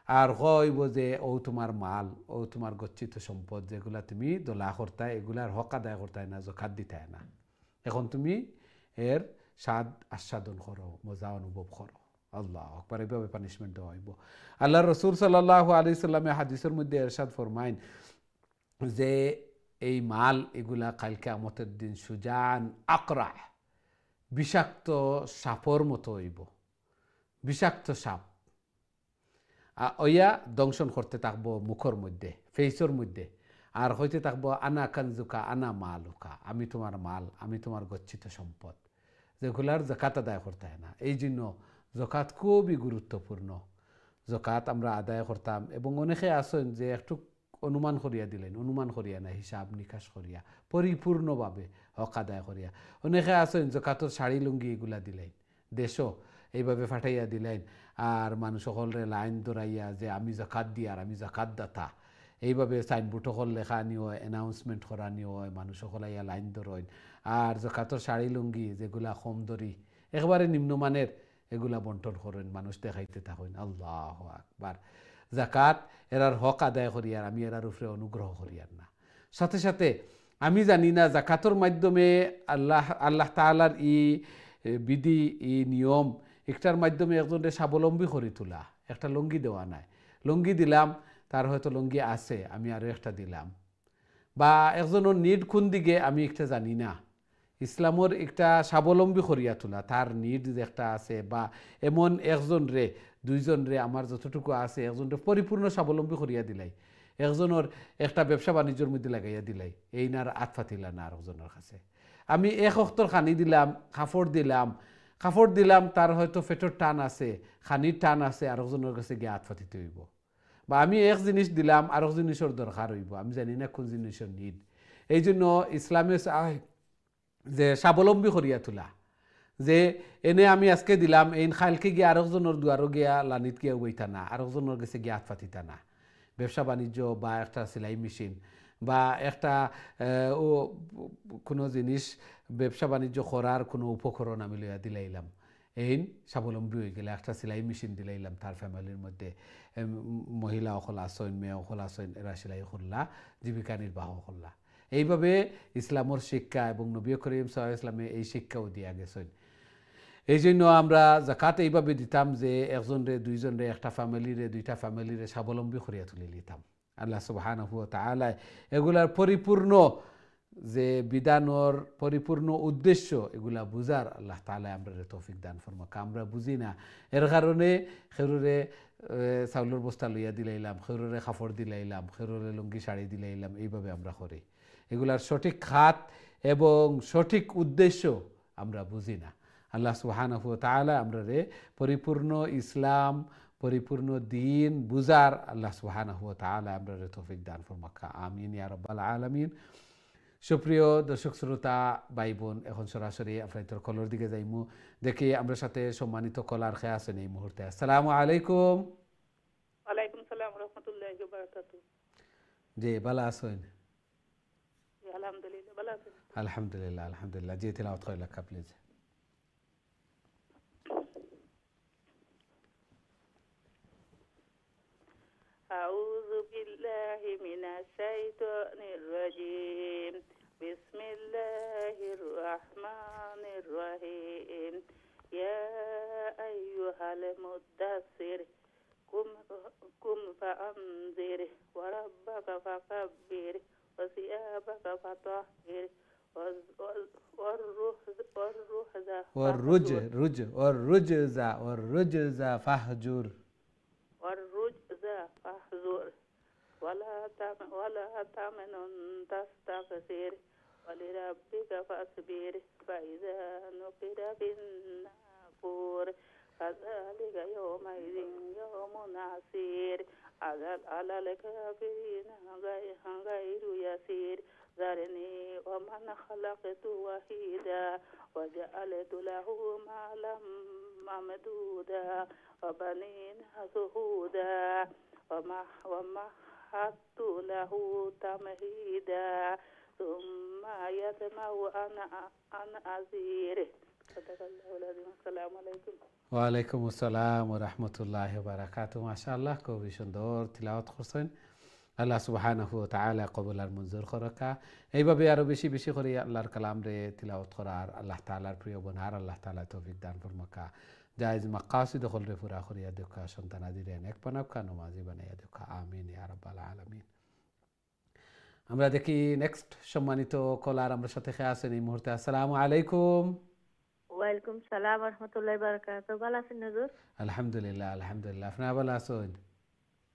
আর হইব যে ও তোমার মাল, ও তোমার গচ্ছিত সম্পদ যেগুলা তুমি দোলা করতায়, এগুলার হক আদায় করতায় না, জকাত দিতায় না। এখন তুমি এর স্বাদ আস্বাদন করো, মজা অনুভব করো। আল্লাহ আকবার, এইভাবে পানিশমেন্ট দেওয়া হইব। আল্লাহ রসুল সাল্লাল্লাহু আলাইহি সাল্লামে হাদিসের মধ্যে এরশাদ ফরমাইন যে এই মাল এগুলা কালকে কিয়ামতের দিন সুজান আকরা, বিষাক্ত সাপর মতো হইব, বিষাক্ত সাপ ওইয়া দংশন করতে থাকবো মুখর মধ্যে, ফেসর মধ্যে, আর হইতে থাকবো আনা কানজুকা আনা মালুকা, আমি তোমার মাল, আমি তোমার গচ্ছিত সম্পদ, যেগুলার জাকাত আদায় করতে হয় না। এই জন্য জাকাত খুবই গুরুত্বপূর্ণ। জাকাত আমরা আদায় করতাম, এবং অনেকে আসেন যে একটু অনুমান করিয়া দিলেন, অনুমান করিয়া না, হিসাব নিকাশ করিয়া পরিপূর্ণভাবে হক আদায় করিয়া। অনেকে আসেন জাকাতর শাড়ি লুঙ্গি এগুলা দিলেন, দেশও এইভাবে ফাটাইয়া দিলেন, আর মানুষ সকলরে লাইন দৌড়াইয়া যে আমি জাকাত দি আর আমি জাকাত দাতা, এইভাবে সাইনবোর্ড সকল লেখা নিও, অ্যানাউন্সমেন্ট করা নিও, মানুষ সকলাইয়া লাইন দৌড়ইন। আর জাকাতর শাড়ি লুঙ্গি যেগুলা কম দরি একেবারে নিম্নমানের এগুলা বন্টন করেন, মানুষ দেখাইতে থাকেন। আল্লাহু আকবার। জাকাত এরার হক আদায় করিয়ার, আমি এরার উপরে অনুগ্রহ করিয়ার না। সাথে সাথে আমি জানি না জাকাতর মাধ্যমে আল্লাহ তাআলার ই বিধি, ই নিয়ম, একটার মাধ্যমে একজনের স্বাবলম্বী করে তোলা। একটা লুঙ্গি দেওয়া নাই, লুঙ্গি দিলাম, তার হয়তো লুঙ্গি আছে, আমি আরও একটা দিলাম, বা একজনের নিড কোন দিকে আমি একটা জানি না। ইসলামর একটা স্বাবলম্বী করিয়া তোলা, তার নিড যে একটা আছে, বা এমন একজন রে দুইজন রে আমার যতটুকু আছে একজনরে পরিপূর্ণ স্বাবলম্বী করিয়া দিলাই, একজনের একটা ব্যবসা বাণিজ্যের মধ্যে লাগাইয়া দিলাই, এই নার আত ফাতিলা না আর একজনের কাছে। আমি এক অক্তর খানি দিলাম, কাপড় দিলাম, তার হয়তো পেটের টান আছে, খানির টান আছে, আর একজনের কাছে গিয়ে আত ফাতিতে হইব। বা আমি এক জিনিস দিলাম, আর এক জিনিসের দরকার হইব, আমি জানি না কোন জিনিসের নিড। এই জন্য ইসলামে যে স্বাবলম্বী করিয়া তোলা, যে এনে আমি আজকে দিলাম, এই খালকে গিয়ে আরেকজনের দুয়ারও গিয়া লানিত গিয়া বইতা না, আরেকজনের কাছে গিয়া হাত ফাতিতা না। ব্যবসা বাণিজ্য বা একটা সেলাই মেশিন বা একটা কোনো জিনিস ব্যবসা বাণিজ্য করার কোনো উপকরণ আমি লইয়া দিলাইলাম, এই স্বাবলম্বী হয়ে গেলে একটা সেলাই মেশিন দিলাইলাম, তার ফ্যামিলির মধ্যে মহিলা অকল আসেন, মেয়ে অকল আসেন, এরা সেলাই করলা, জীবিকা নির্বাহ করলা। এইভাবে ইসলামর শিক্ষা এবং নবী করিম সাল্লাল্লাহু আলাইহি ওয়াসাল্লামে এই শিক্ষাও দিয়া গেছেন। এই জন্য আমরা জাকাত এইভাবে দিতাম যে একজনরে দুইজনরে, একটা ফ্যামিলিরে দুইটা ফ্যামিলিরে স্বাবলম্বী করিয়া তুলে নিতাম। আল্লাহ সুবহানাহু ওয়া তাআলা এগুলার পরিপূর্ণ যে বিধানর পরিপূর্ণ উদ্দেশ্য এগুলা বুঝার আল্লাহ তাআলা আমরা তৌফিক দান ফরমাক। আমরা বুঝি না, এর কারণে খেরুরে চাউলের বস্তা লইয়া দিলাইলাম, খেরুরে কাপড় দিলাইলাম, খেরুরে লুঙ্গি শাড়ি দিলাইলাম, এইভাবে আমরা করি। এগুলার সঠিক খাত এবং সঠিক উদ্দেশ্য আমরা বুঝি না। আল্লাহ সুবহানাহু ওয়া তাআলা আমরারে পরিপূর্ণ ইসলাম, পরিপূর্ণ দিন বুঝার আল্লাহ সুবহানাহু ওয়া তাআলা আমরারে তৌফিক দান ফরমাক। আমিন ইয়া রাব্বাল আলামিন। সুপ্রিয় দর্শক শ্রোতা ভাই বোন, এখন সরাসরি আপনাদের কলর দিকে যাইমু, দেখি আমরা সাথে সম্মানিত কলার খেয়ে আছেন এই মুহূর্তে। আসসালামু আলাইকুম। ওয়ালাইকুম সালাম রাহমাতুল্লাহি ওয়া বারাকাতুহু। জি, ভালো আছেন? আলহামদুলিল্লাহ ভালো আছি। আলহামদুলিল্লাহ, আলহামদুলিল্লাহ। জি, তিলাওয়াত করে লেখা প্লিজ। আউযু বিল্লাহি মিনাশ শাইতানির রাজীম। বিসমিল্লাহির রহমানির রহিম। ইয়া আইয়ুহাল মুদ্দাসসির কুম ফাআনজির ওয়া রাব্বাকা ফাকাব্বির ওয়া সিয়াবাকা ফাতাহহির والرجز فاهجر ولا تمنن تستكثر ولربك فاصبر فإذا نقر في الناقور فذلك يومئذ يوم عسير على الكافرين غير يسير ذرني ومن خلقت وحيدا وجعلت له مالا ممدودا وبنين شهودا ومهدت له تمهيدا ثم يطمع أن أزيده صدق الله العظيم السلام عليكم ওয়ালাইকুম আসসালাম ওয়া রাহমাতুল্লাহি ওয়া বারাকাতুহু মাশাআল্লাহ খুবই সুন্দর তিলাওয়াত করছেন আল্লাহ সুবহানাহু ওয়া তাআলা কবুল আর মঞ্জুর করকা এইভাবে আরো বেশি বেশি করে আল্লাহর কালাম রে তিলাওয়াত করার আল্লাহ তাআলার প্রিয় বনার আল্লাহ তাআলা তৌফিক দান ফরমাকা জায়েজ মাকাসিদ হল রে পুরা করিয়া দেখা সন্তান আদিরে নেক বানাকা নমাজি বানাইয়া দেখা আমিন ইয়া রাব্বাল আলামিন আমরা দেখি নেক্সট সম্মানিত কলার আমরা সাথে আছেন এই মুহূর্তে আসসালামু আলাইকুম ওয়ালাইকুম সালাম ওয়া রাহমাতুল্লাহি ওয়া বারাকাতুহু ভালো আছেন হুজুর আলহামদুলিল্লাহ আলহামদুলিল্লাহ আপনি ভালো আছেন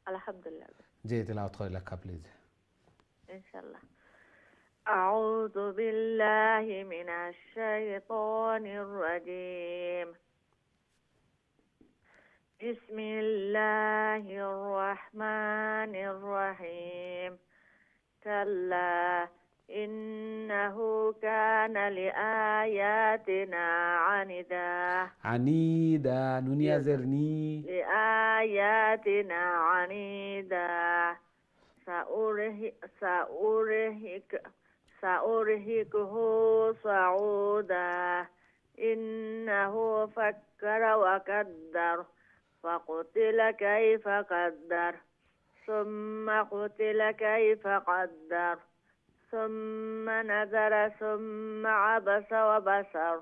আলহামদুলিল্লাহ জি তিলাওয়াত করে লেখা প্লিজ ইনশাআল্লাহ أعوذ بالله من الشيطان الرجيم بسم الله الرحمن الرحيم كلا إنه كان لآياتنا عنيدا نونيا زرني لآياتنا عنيدا سأرهقه صعودا إنه فكر وقدر فقتل كيف قدر ثم قتل كيف قدر ثم نظر ثم عبس وبصر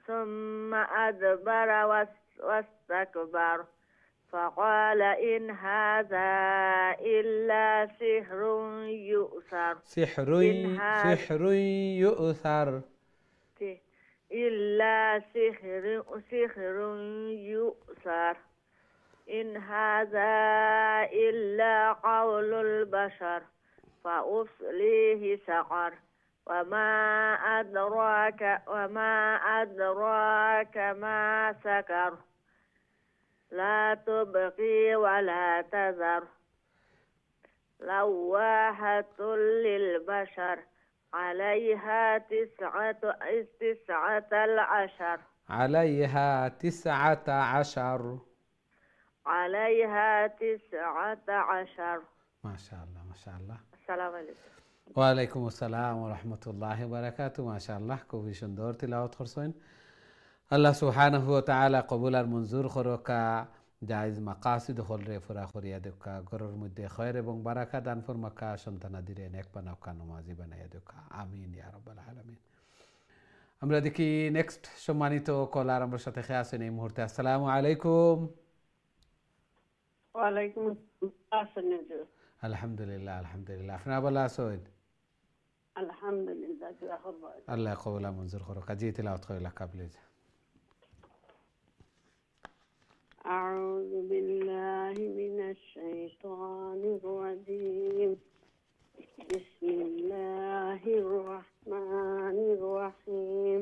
ثم أدبر واستكبر فقال إن هذا إلا سحر يؤثر سحر يؤثر إلا سحر يؤثر إن هذا إلا قول البشر فأصليه سقر وما أدراك ما سكر لا تبقي ولا تذر لواحة للبشر عليها تسعة العشر عليها 19 عليها 19 ما شاء الله ما شاء الله السلام عليكم ওয়ালাইকুম আসসালাম ওয়া রাহমাতুল্লাহি ওয়া বারাকাতুহু মাশাআল্লাহ খুবই সুন্দর তিলাওয়াত করছেন আল্লাহ সুবহানাহু ওয়া তাআলা কবুল আর মঞ্জুর করকা জায়েজ মাকাসিদ হল রে পুরা করিয়া দেখা ঘরের মধ্যে খয়র এবং বারাকা দান ফরমাকা সন্তানাদিরে নেক বানাকা নমাজি বানাইয়া দেখা আমিন ইয়া রাব্বাল আলামিন আমরা দেখি নেক্সট সম্মানিত কলার আমার সাথে আছেন এই মুহূর্তে আসসালামু আলাইকুম ওয়ালাইকুম আসসালাম আলহামদুলিল্লাহ আলহামদুলিল্লাহ আপনারা ভালো আছেন আলহামদুলিল্লাহ আল্লাহ কবুল আর মঞ্জুর করকা জি তিলাওয়াত করে লেখা প্লিজ أعوذ بالله من الشيطان الرجيم بسم الله الرحمن الرحيم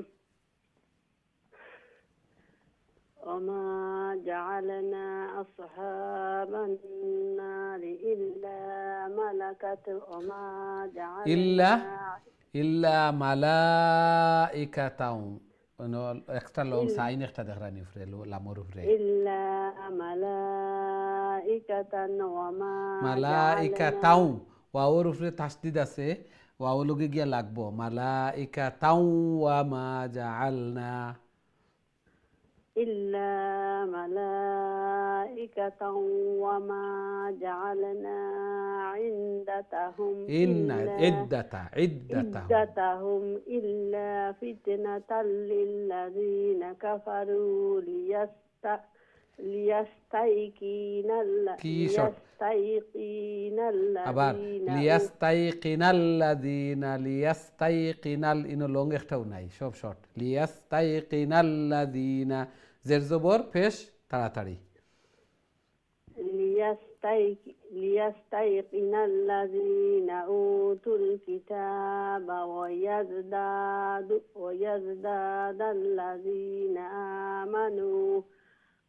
وما جعلنا أصحاب النار إلا ملكة وما جعلنا إلا ملائكة extra long sign একটা দেখানি ফ্রে লামর ফ্রে إلا ملائكة وما মালাইকাতাও ওয়াওর ফ্রে তাসদিদ আছে ওয়াও লগে গিয়া লাগবো মালাইকাতাও ওয়া মা জাআলনা إلا ملائكة وما جعلنا عدتهم إلا فتنة للذين كفروا ليستيقن ইনো লং একটাও নাই সব শর্ট লিয়াস্তাইকিনাল্লাযীনা জের জবর পেশ তাড়াতাড়ি ليستيقن الذين أوتوا الكتاب ويزداد الذين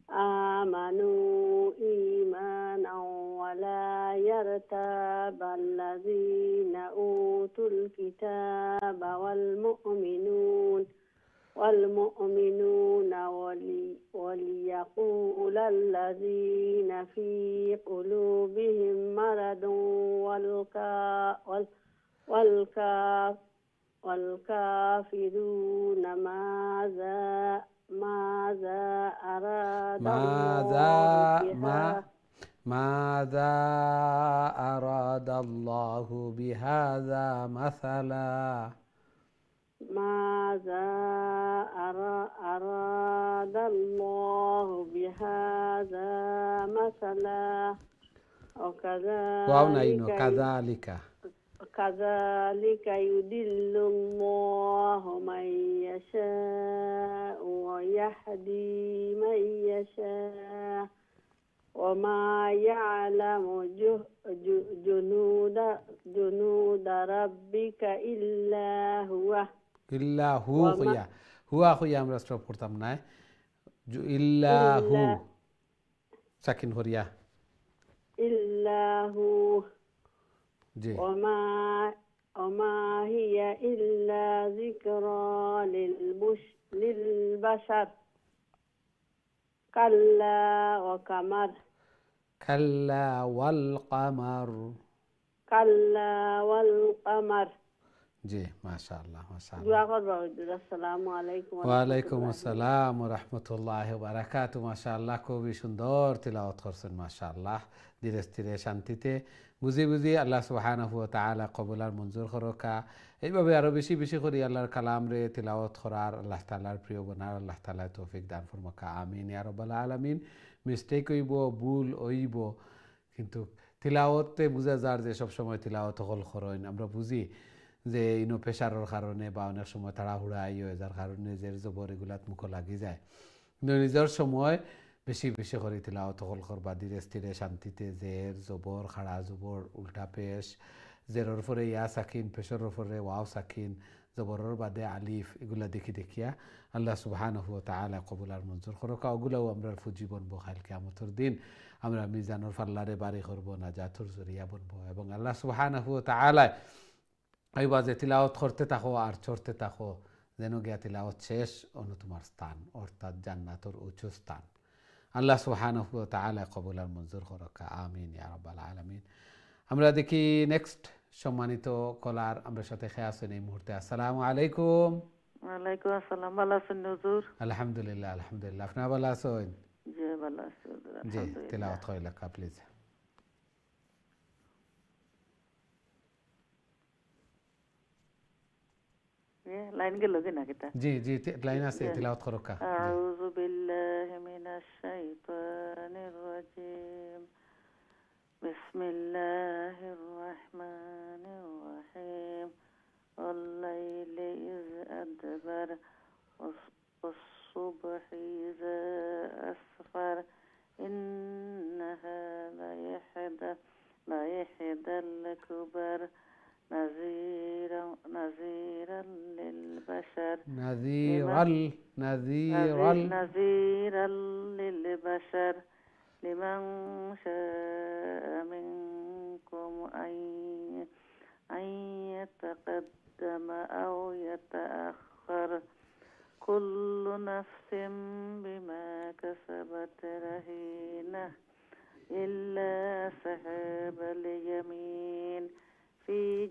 آمنوا إيمانا ولا يرتاب الذين أوتوا الكتاب والمؤمنون والمؤمنون وليقول الذين في قلوبهم مرض والكا والكافرون ماذا أراد ماذا الله ماذا أراد الله بهذا مثلا ماذا أراد الله بهذا مثلا واو ناينو وكذلك كذلك يضل الله من يشاء ويهدي من يشاء وما يعلم جنود ربك إلا هو খুয়া আমরা স্টপ করতাম না ইল্লা হু সাকিন হরিয়া إلا هو জি وما هي إلا ذكرى للبشر كلا وقمر كلا والقمر জি মাশাআল্লাহ আসসালামু আলাইকুম ওয়ালাইকুম আসসালাম ওয়া রাহমাতুল্লাহি ওয়া বারাকাতুহু মাশাআল্লাহ খুবই সুন্দর তিলাওয়াত করছেন মাশাআল্লাহ ধীরে স্থিরে শান্তিতে বুঝি বুঝি আল্লাহ সুবহানাহু ওয়া তাআলা কবুল আর মঞ্জুর করকা এইভাবে আরো বেশি বেশি করে আল্লাহর কালাম রে তিলাওয়াত করার আল্লাহ তাআলার প্রিয় বানার আল্লাহ তাআলা তৌফিক দান ফরমাকা আমিন ইয়া রাব্বাল আলামিন মিস্টেক হইব ভুল হইব কিন্তু তিলাওয়াতে বুঝা যার যে সব সময় তিলাওয়াত হল করেন আমরা বুঝি যে ইনো প্রেশারের কারণে বা অনেক সময় তাড়াহুড়া হয়ে যার কারণে জের জবর এগুলাত মুখ লাগি যায় কিন্তু নিজের সময় বেশি বেশি করে তিলাওয়াত হল করবা ধীরে স্থিরে শান্তিতে জের জবর খাড়া জবর উল্টা পেশ জেরর পরে ইয়া সাকিন পেশরের পরে ওয়াও সাকিন জবরের বাদে আলিফ এগুলা দেখি দেখিয়া আল্লাহ সুবহানাহু ওয়া তাআলা কবুল আর মঞ্জুর করুকা ওগুলাও আমরা ফুজি বনবো কাল কিয়ামতের দিন আমরা মিজানুর পাল্লারে বাড়ি করবো নাজাতুর জরিয়া বনবো এবং আল্লাহ সুবহানাহু ওয়া তাআলা এইবার যে তিলাওয়াত করতে থাকো আর চড়তে থাকো যেন গিয়া তিলাওয়াত শেষ অন্য তোমার স্থান অর্থাৎ জান্নাতের উচ্চ স্থান আল্লাহ সুবহানাহু ওয়া তাআলা কবুল আর মঞ্জুর করুকা আমিন ইয়া রাব্বাল আলামিন আমরা দেখি নেক্সট সম্মানিত কলার আমরা সাথে খেয়ে আছেন এই মুহূর্তে আসসালামু আলাইকুম ওয়ালাইকুম আসসালাম ভালো আছেন হুজুর আলহামদুলিল্লাহ আলহামদুলিল্লাহ আপনি ভালো আছেন জি ভালো আছি জি তিলাওয়াত কইলা প্লিজ লাইন গেল কিনা কিতা জি জি লাইন আছে তিলাওয়াত করুকা আউযু বিল্লাহি মিনাশ শাইতানির রাজীম বিসমিল্লাহির রহমানির রহিম والليل إذ أدبر والصبح إذا أسفر إنها لإحدى الكبر نذيرا للبشر نذيرا للبشر لمن شاء منكم أن يتقدم أو يتأخر كل نفس بما كسبت رهينة إلا أصحاب اليمين في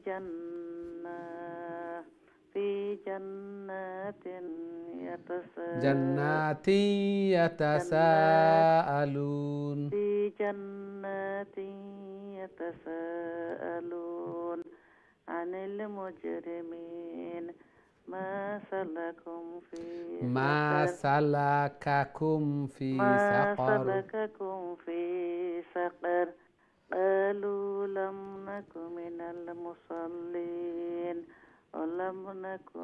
جنات يتساءلون عن المجرمين ما سلككم في سقر قالوا لم نك من المصلين ولم نك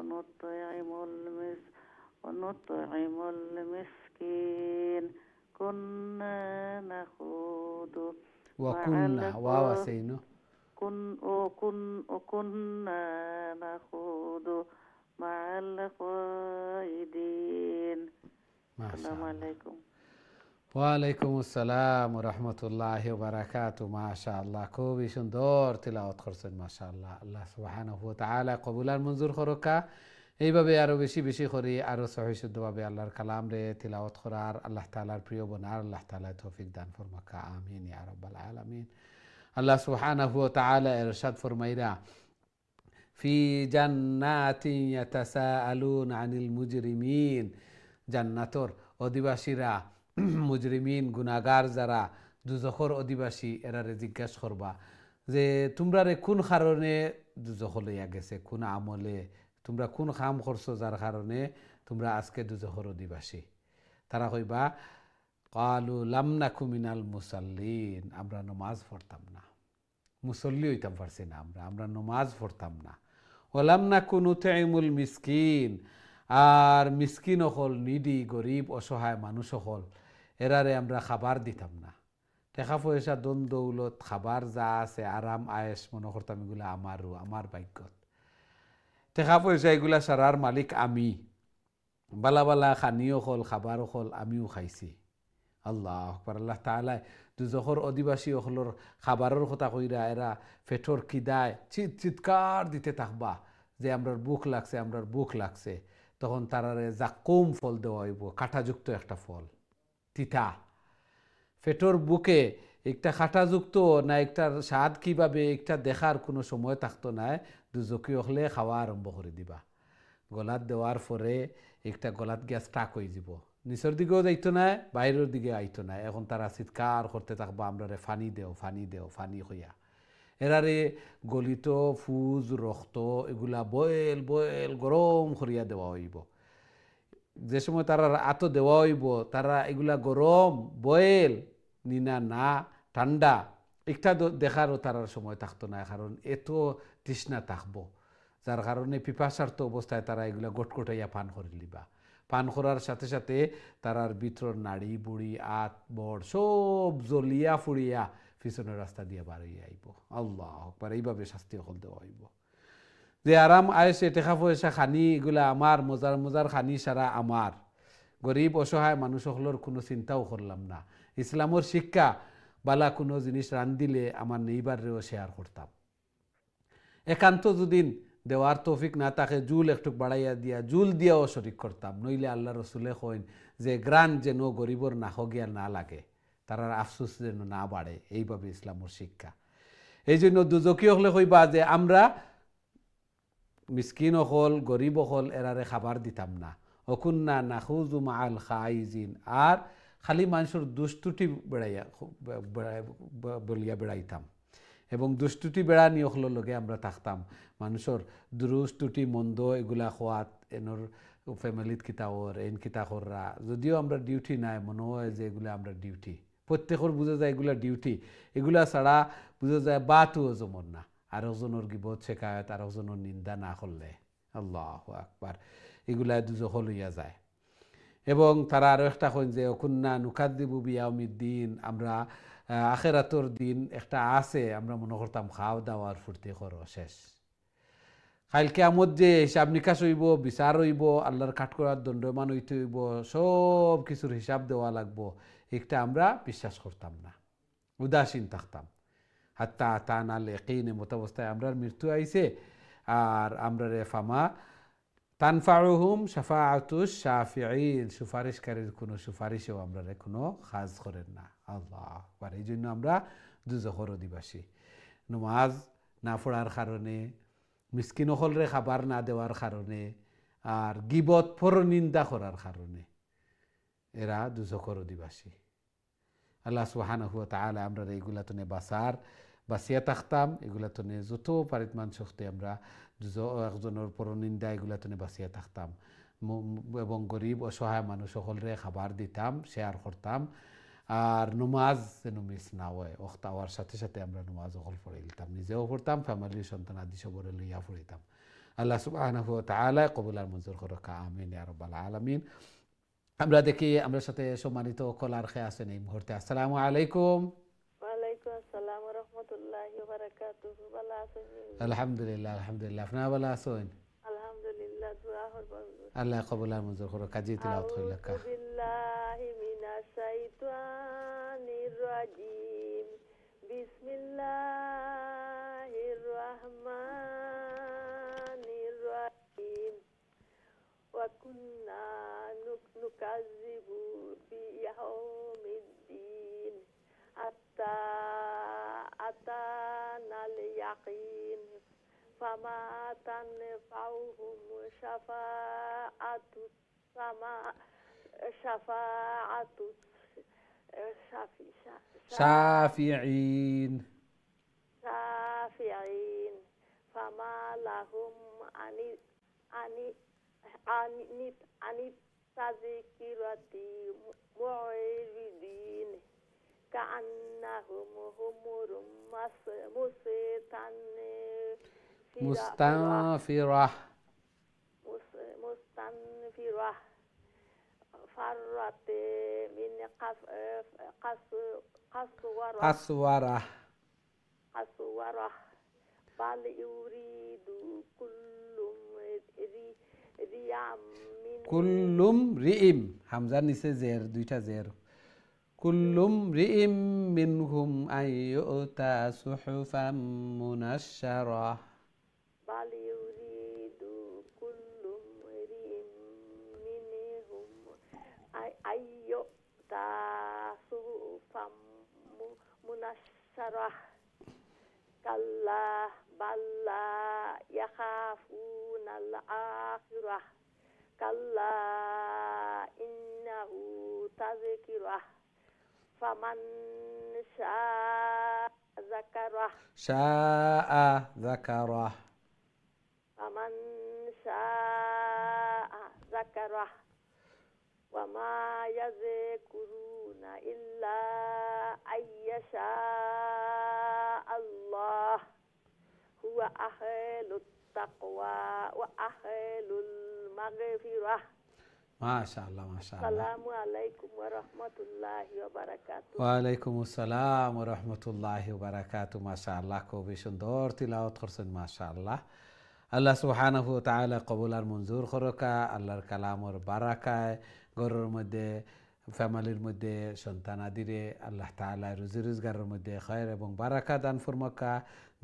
نطعم المسكين كنا نخوض وكنا نخوض مع الخائضين السلام عليكم ওয়ালাইকুম আসসালাম ওয়া রাহমাতুল্লাহি ওয়া বারাকাতুহু মাশাআল্লাহ খুবই সুন্দর তিলাওয়াত করছেন মাশাআল্লাহ আল্লাহ সুবহানাহু ওয়া তাআলা কবুল আর মঞ্জুর করুকা এইভাবে আরো বেশি বেশি করে আরো সহি শুদ্ধভাবে আল্লাহর কালাম রে তিলাওয়াত করার আল্লাহ তাআলার প্রিয় বনার আল্লাহ তাআলা তৌফিক দান ফরমাকা আমিন ইয়া রাব্বাল আলামিন। আল্লাহ সুবহানাহু ওয়া তাআলা ইরশাদ ফরমাইরা ফি জান্নাতিন ইয়াতাসাআলুন আনিল মুজরিমিন, জান্নাতর অধিবাসীরা মুজরিমিন গুনাহগার যারা দুজখর অধিবাসী এরারে জিজ্ঞাসা করবা যে তোমরা রে কোন কারণে দুজখ লইয়া গেছে, কোন আমলে তোমরা কোন কাম করছো যার কারণে তোমরা আজকে দুজখর অধিবাসী। তারা কইবা ক্বালু লাম নাকু মিনাল মুসাল্লিন, আমরা নামাজ পড়তাম না, মুসল্লি হইতাম পারছি না, আমরা নামাজ পড়তাম না। ওয়ালাম নাকু নুতঈমুল মিসকিন, আর মিসকিন হল নিডি গরিব অসহায় মানুষ হল এরারে আমরা খাবার দিতাম না। টাকা পয়সা দন দৌলত খাবার যা আছে আরাম আয়েস মনে করতাম এগুলা আমার ভাগ্যত। টাকা পয়সা এগুলা সারার মালিক আমি, বালা বালা খানিও হল খাবারও হল আমিও খাইছি। আল্লাহ আকবার। আল্লাহ তাআলা দুজখর অধিবাসী হলর খাবারের কথা কইরা এরা পেটর খিদায় চিৎকার দিতে থাকবা যে আমরার বুক লাগছে, আমরার বুক লাগছে। তখন তারারে জাকুম ফল দেওয়া হইব, কাঁটাযুক্ত একটা ফল, তিতা। পেটর বুকে একটা কাঁটাযুক্ত না, একটার স্বাদ কিভাবে একটা দেখার কোনো সময় থাকতো না। দুজকি হলে খাওয়া আরম্ভ করে দিবা। গলাত দেওয়ার পরে একটা গলাত গিয়া স্টাক হয়ে যাব, নিচের দিকেও যাইতো না, বাইরের দিকে আইতো না। এখন তারা চিৎকার করতে থাকবা আমরা রে ফানি দেও, ফানি দেও, ফানি হইয়া। এরারে গলিত ফুজ রক্ত এগুলা বয়েল বয়েল গরম করিয়া দেওয়া হইব। যে সময় তারা আতো দেওয়া হইব তারা এগুলা গরম বয়েল নিনা না ঠান্ডা একটা দেখারও তারার সময় থাকতো না, কারণ এত তৃষ্ণা থাকবো, যার কারণে পিপাসার্থ অবস্থায় তারা এগুলা গটগটাইয়া পান করে লিবা। পান করার সাথে সাথে তারার ভিতর নাড়ি বুড়ি আত বড় সব জ্বলিয়া ফুড়িয়া পিছনের রাস্তা দিয়ে বার হইয়া আইব। আল্লাহ আকবার। এইভাবে শাস্তি হল দেওয়া হইব যে আরাম আয়েসে টেকা পয়সা খানি এগুলা আমার, মজার মজার খানি সারা আমার, গরিব অসহায় মানুষ সকলের কোনো চিন্তাও করলাম না। ইসলামের শিক্ষা বালা কোনো জিনিস রান্দিলে আমার নেইবারেও শেয়ার করতাম। একান্ত যদি দেওয়ার তৌফিক না থাকে জুল একটু বাড়াইয়া দিয়া জুল দিয়াও শরিক করতাম, নইলে আল্লাহ রসুলে কইন যে গ্রান যেন গরিবর না হগিয়া না লাগে, তারার আফসোস যেন না বাড়ে। এইভাবে ইসলামের শিক্ষা। এই জন্য দুজকি হলে কইবা যে আমরা মিসকিন হল গরিব হল এরারে খাবার দিতাম না। অকুন্না নাখুজু মাআল খাইজিন, আর খালি মানুষের দুষ্টুটি বলিয়া বেড়াইতাম এবং দুষ্টুটি বেড়ানি হলোর লগে আমরা থাকতাম। মানুষের দুষ্টুটি মন্দ এগুলা খোয়াত এনর ফ্যামিলিত কিতা ওর এন কিতা কররা, যদিও আমরা ডিউটি নাই মনে হয় যে এগুলা আমরা ডিউটি, প্রত্যেকের বোঝা যায় এগুলা ডিউটি। এগুলা ছাড়া বোঝা যায় বাতুও জমন না, আরেকজনের গিবত শেখায়ত আরেকজনের নিন্দা না করলে। আল্লাহু আকবার। এগুলা দুজখ লইয়া যায়। এবং তারা আরও একটা কইন যে কুন্না নুকাদ্দিবু বিয়াউমিদ্দিন, আমরা আখেরাতর দিন একটা আছে আমরা মনে করতাম খাওয়া দাওয়ার ফুর্তি করো শেষ, কাল কিয়ামত যে হিসাব নিকাশ হইব, বিচার হইব, আল্লাহর কাঠকড়ার দণ্ডমান হইতে হইব, সব কিছুর হিসাব দেওয়া লাগবো, একটা আমরা বিশ্বাস করতাম না, উদাসীন থাকতাম। হাত্তা তানাল ইয়াকিন মত অবস্থায় আমরার মৃত্যু আইছে, আর আমরা রে ফামা তানফাউহুম শাফাআতুশ শাফিঈন, সুপারিশকারীর কোনো সুপারিশও আমরা রে কোনো কাজ করেন না। আল্লাহ আকবার। এই জন্য আমরা দুজখর অধিবাসী। নমাজ না পড়ার কারণে, মিসকিন হলরে খাবার না দেওয়ার কারণে, আর গিবত পরনিন্দা করার কারণে এরা দুজখর অধিবাসী। আল্লাহ সুবহানাহু ওয়া তাআলা আমরা এইগুলা তনে বাঁচিয়া থাকতাম, এগুলা তনে যত পারিতমান শক্তি আমরা একজনের পরনিন্দা এগুলা তনে বাঁচিয়া থাকতাম, এবং গরিব অসহায় মানুষ সকলরে খাবার দিতাম, শেয়ার করতাম, আর নমাজ যেন মিস না হয়। ওক্ত হওয়ার সাথে সাথে আমরা নমাজ সকল পড়ে দিতাম, নিজেও পড়তাম, ফ্যামিলির সন্তান আদি সবরে লইয়া পড়িতাম। আল্লাহ সুবহানাহু ওয়া তাআলা কবুল আর মঞ্জুর করুক, আমিন ইয়া রাব্বাল আলামিন। আমরা দেখি আমরা সাথে সম্মানিত কলার খেয়ে আছেন এই মুহূর্তে। আসসালামু আলাইকুম। ওয়ালাইকুম আসসালাম ওয়া রাহমাতুল্লাহি ওয়া বারাকাতুহু। ভালো আছেন? আলহামদুলিল্লাহ আলহামদুলিল্লাহ। আপনারা ভালো আছেন? আলহামদুলিল্লাহ। দোয়া করবেন। আল্লাহ কবুল আর মঞ্জুর করুক। কাজী তিলাওয়াত কইলা কা। আউযু বিল্লাহি মিনাশ শাইতানির রাজিম। বিসমিল্লাহির রাহমানির রাহিম। فما تنفعهم شفاعة شافعين. شافعين فما لهم عن التذكرة معرضين كأنهم حمر مستنفرة فرت من قسورة بل يريد كل امرئ حمزة নিচে জের দুইটা জের كل امرئ منهم أن يؤتى صحفا منشرة بل يريد كل امرئ منهم أن يؤتى صحفا منشرة كلا بل لا يخافون الآخرة كلا إنه تذكرة فمن شاء ذكره فمن شاء ذكره وما يذكرون إلا أن يشاء الله هو أهل التقوى وأهل المغفرة. ما شاء الله ما شاء الله. السلام عليكم ورحمة الله وبركاته. ওয়ালাইকুম আসসালাম ওয়া রাহমাতুল্লাহি ওয়া বারাকাতুহু। মাশাআল্লাহ, খুবই সুন্দর তিলাওয়াত করছেন মাশাআল্লাহ। আল্লাহ সুবহানাহু ওয়া তাআলা কবুল আর মঞ্জুর করকা। আল্লাহর কালামর বারাকায় ঘরের মধ্যে, ফ্যামিলির মধ্যে, সন্তানাদিরে আল্লাহ তাআলা রুজি রোজগারের মধ্যে খয়র এবং বারাকা দান ফরমাকা।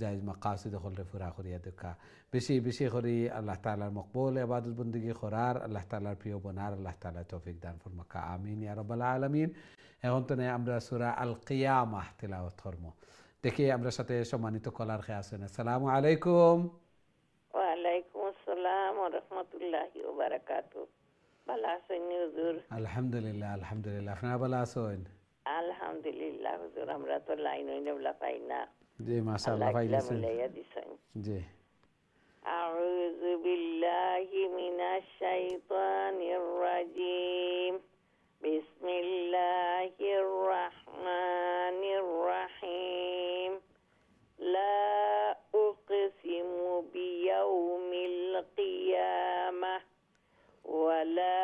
জায়েজ মাকাসিদ হলরে পুরা করিয়া দেখা। বেশি বেশি করে আল্লাহ তাআলার মকবুল ইবাদত বন্দেগী করার, আল্লাহ তাআলার প্রিয় বনার আল্লাহ তাআলা তৌফিক দান ফরমাকা। আমিন ইয়া রাব্বাল আলামিন। এখন তো আমরা সূরা আল কিয়ামাহ তিলাওয়াত করব। দেখি আমরা সাথে সম্মানিত কলার খেয়ে আছেন। আসসালামু আলাইকুম। ওয়ালাইকুম আসসালাম ওয়া রাহমাতুল্লাহি ওয়া বারাকাতুহু। ভালো আছেন হুজুর? আলহামদুলিল্লাহ আলহামদুলিল্লাহ। আপনারা ভালো আছেন? আলহামদুলিল্লাহ হুজুর, আমরা তো লাইন হইনা পাই না। জি মাশাআল্লাহ পাইছেন। জি আউযু বিল্লাহি মিনাশ শাইতানির রাজীম। বিসমিল্লাহির রাহমানির রাহিম। লা উকসিমু বিয়াউমিল কিয়ামাহ ওয়া লা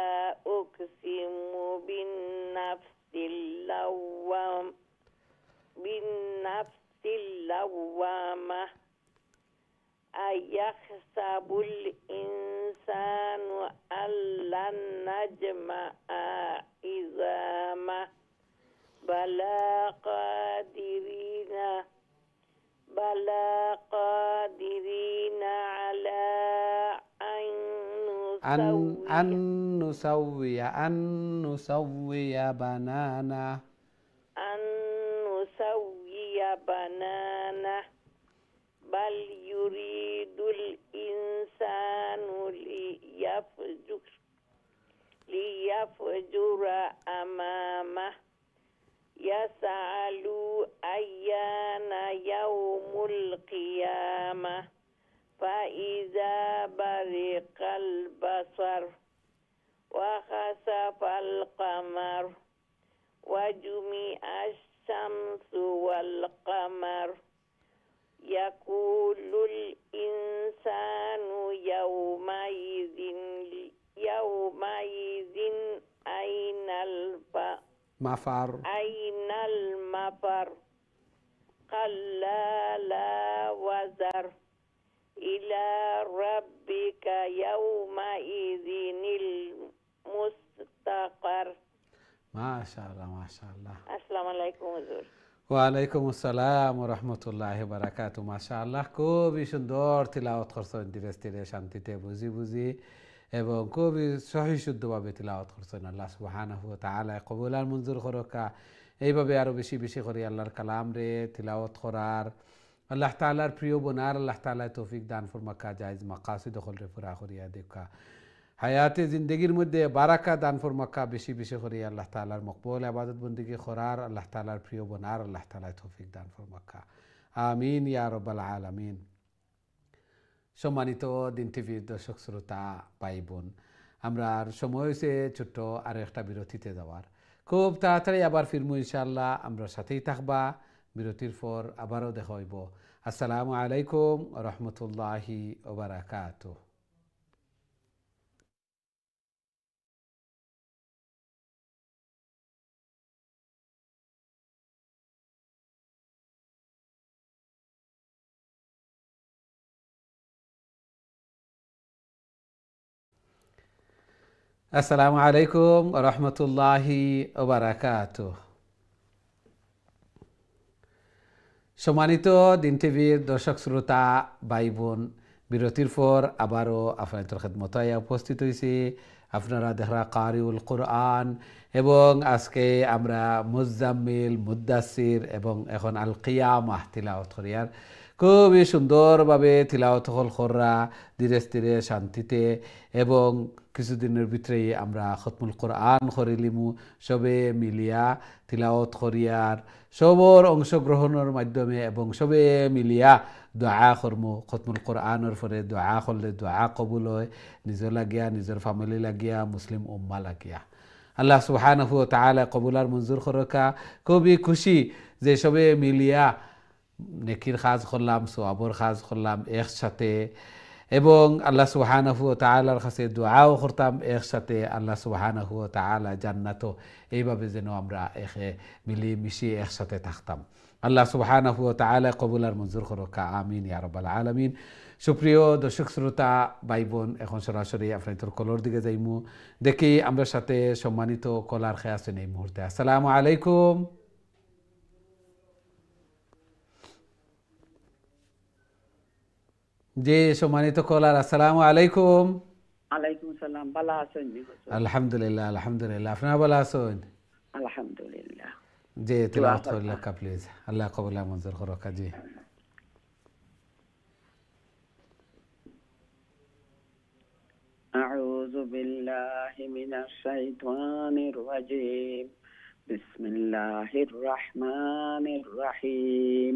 উকসিমু বিন-নাফসিল লাওয়ামাহ আয়াহসাবুল ইনসানু আল্লান নাজমা'a ইযামাহ বালা কাদিরিনা আলা أن نسوي بنانا بل يريد الإنسان ليفجر أمامه يسأل أيان يوم القيامة فإذا برق البصر وخسف القمر وجمع الشمس والقمر يقول الإنسان يومئذ أين المفر كلا لا وزر إلى ربك يومئذ المستقر. ما شاء الله ما شاء الله. السلام عليكم হুজুর। ওয়ালাইকুম আসসালাম ওয়া রাহমাতুল্লাহি ওয়া বারাকাতুহু। মাশাআল্লাহ, খুবই সুন্দর তিলাওয়াত করছেন, ধীরে ধীরে শান্তিতে বুঝি বুঝি এবং খুবই সহি শুদ্ধভাবে তিলাওয়াত করছেন। আল্লাহ সুবহানাহু ওয়া তাআলা কবুল আর মঞ্জুর করকা। এইভাবে আরো বেশি বেশি করে আল্লাহর কালাম রে তিলাওয়াত করার আল্লাহ তাআলার প্রিয় বোনার আল্লাহ তাআলা তৌফিক দান ফরমাকা জায়েজ মাকাসিদ হলরে পুরা করিয়া দেখা হায়াতে জিন্দগির মধ্যে বারাকা দান ফরমাকা বেশি বেশি করিয়া আল্লাহ তাআলার মকবুল ইবাদত বন্দেগী করার আল্লাহ তাআলার প্রিয় বোনার আল্লাহ তাআলা তৌফিক দান ফরমাকা আমিন ইয়া রাব্বাল আলামিন। সম্মানিত দিন টিভির দর্শক শ্রোতা ভাই বোন, আমরা সময় হয়েছে ছোট্ট আর একটা বিরতিতে যাওয়ার। খুব তাড়াতাড়ি আবার ফিরমু ইনশাআল্লাহ, আমরা সাথেই থাকবা। বিরতির পর আবারও দেখা হইব। আসসালামু আলাইকুম রহমতুল্লাহি ওয়া বারাকাতুহু। আসসালামু আলাইকুম রহমতুল্লাহি ওয়া বারাকাতুহু। সম্মানিত দিন টিভির দর্শক শ্রোতা ভাই বোন, বিরতির পর আবারও আপনাদের খেদমতে উপস্থিত হয়েছি। আপনারা দেখরা কারিউল কোরআন, এবং আজকে আমরা মুজাম্মিল, মুদ্দাসির এবং এখন আল কিয়ামাহ তিলাওয়াত করিয়ার। খুবই সুন্দরভাবে তিলাওয়াত হল খররা ধীরে ধীরে শান্তিতে, এবং কিছুদিনের ভিতরেই আমরা খতমুল কোরআন করিলিমু সবে মিলিয়া তিলাওয়াত করিয়ার। সবর অংশগ্রহণের মাধ্যমে এবং সবে মিলিয়া দোয়া করমু। খতমুল কোরআনের পরে দোয়া করলে দোয়া কবুল হয়, নিজের লাগিয়া, নিজের ফ্যামিলি লাগিয়া, মুসলিম উম্মা লাগিয়া। আল্লাহ সুবহানাহু ওয়া তাআলা কবুলার মঞ্জুর করকা। খুবই খুশি যে সবে মিলিয়া নেকির কাজ করলাম, সওয়াবের কাজ করলাম একসাথে, এবং আল্লাহ সুবহানাহু ওয়া তাআলার কাছে দোয়াও করতাম একসাথে। আল্লাহ সুবহানাহু ওয়া তাআলা জান্নাতও এইভাবে যেন আমরা মিলি মিশি একসাথে থাকতাম। আল্লাহ সুবহানাহু ওয়া তাআলা কবুলার মঞ্জুর করকা, আমিন ইয়া রাব্বাল আলামিন। সুপ্রিয় দর্শক শ্রোতা ভাই বোন, এখন সরাসরি আপনাদের কলর দিকে যাইমু। দেখি আমরা সাথে সম্মানিত কলার খেয়ে আছেন এই মুহূর্তে। আসসালামু আলাইকুম। জি সম্মানিত কলার, আসসালামু আলাইকুম। আলাইকুম সালাম, ভালো আছেন? আলহামদুলিল্লাহ আলহামদুলিল্লাহ, আপনারা ভালো আছেন? আলহামদুলিল্লাহ। জি তিলাওয়াত করলে কা প্লিজ, আল্লাহ কবুল মঞ্জুর করকা। জি أعوذ بالله من الشيطان الرجيم. بسم الله الرحمن الرحيم.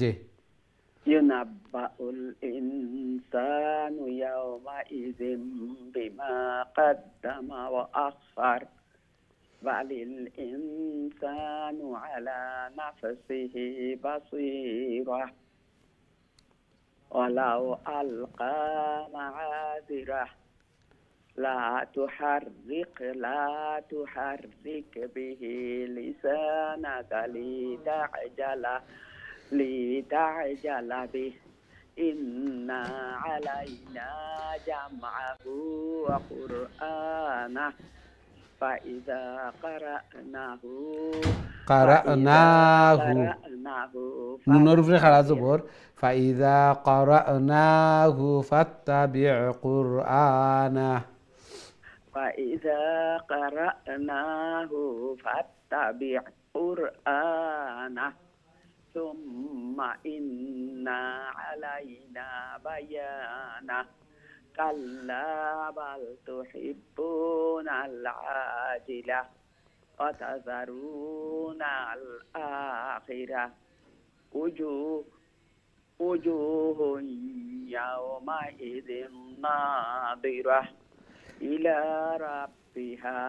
জি। ينبأ الإنسان يومئذ بما قدم وأخر بل الإنسان على نفسه بصيرة ولو ألقى معاذيره لا تحرك به لسانك لتعجل به إن علينا جمعه وقرآنه فإذا قرأناه نور في خلاص زبور فإذا قرأناه فاتبع قرآنه فإذا قرأناه فاتبع قرآنه ثم إن علينا بيانه كلا بل تحبون العاجلة وتذرون الآخرة وجوه يومئذ ناظرة إلى ربها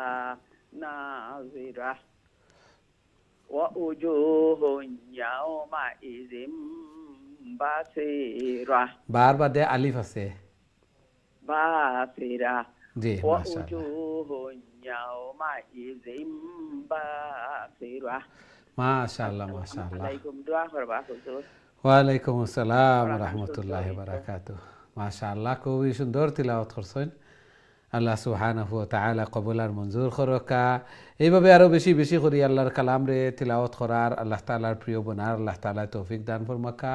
ناظرة ووجوه يومئذ بصيرة بار বাদে আলিফ আছে বাসিরা জি ووجوه يومئذ بصيرة মাশাআল্লাহ মাশাআল্লাহ। আলাইকুম দোয়া করবা হুজুর। ওয়ালাইকুম আসসালাম ওয়া রাহমাতুল্লাহি ওয়া বারাকাতুহু। মাশাআল্লাহ, খুবই সুন্দর তিলাওয়াত করছেন। আল্লাহ সুবহানাহু ওয়া তাআলা কবুলার মঞ্জুর করকা। এইভাবে আরো বেশি বেশি করে আল্লাহর কালাম রে তিলাওয়াত করার আল্লাহ তাআলার প্রিয় বনার আল্লাহ তাআলা তৌফিক দান ফরমাকা,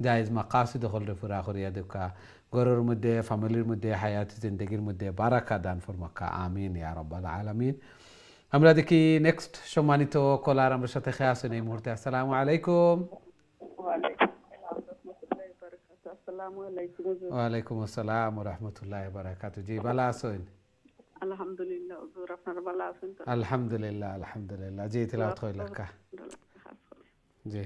জায়েজ মাকাসিদ হলরে পুরা করিয়া দেখা। ঘরের মধ্যে ফ্যামিলির মধ্যে হায়াত জিন্দগির মধ্যে বারাকা দান ফরমাক্কা আমিন ইয়া রাব্বাল আলামিন। আমরা দেখি নেক্সট সম্মানিত কলার আমার সাথে খেয়ে আছেন এই মুহূর্তে। আসসালামু আলাইকুম। আসসালামু আলাইকুম হুজুর। ওয়ালাইকুম আসসালাম ওয়া রাহমাতুল্লাহি ওয়া বারাকাতুহু। জি ভালো আছেন? আলহামদুলিল্লাহ হুজুর, আপনারা ভালো আছেন তো? আলহামদুলিল্লাহ আলহামদুলিল্লাহ। জি তিলাওয়াত কইলা কা জি।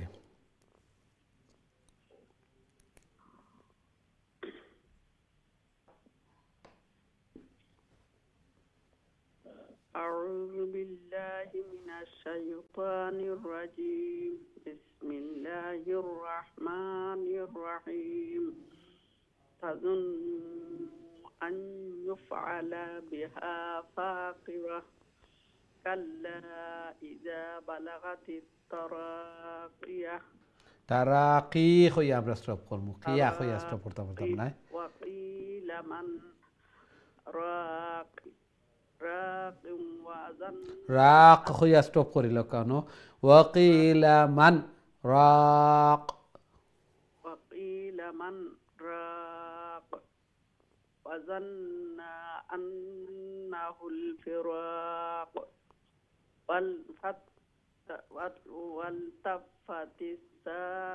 أعوذ بالله من الشيطان الرجيم. بسم الله الرحمن الرحيم. تظن أن يفعل بها فاقرة كلا إذا بلغت التراقية. তারাকি হইয়া আমরা স্টপ করবো, কিয়া হইয়া স্টপ করতে পারতাম না। وقيل من راق راق وزن রাক হইয়া স্টপ করিল কেন? ওয়াকিলা মান রাক। وقيل من راق وظن أنه الفراق والتفت الساق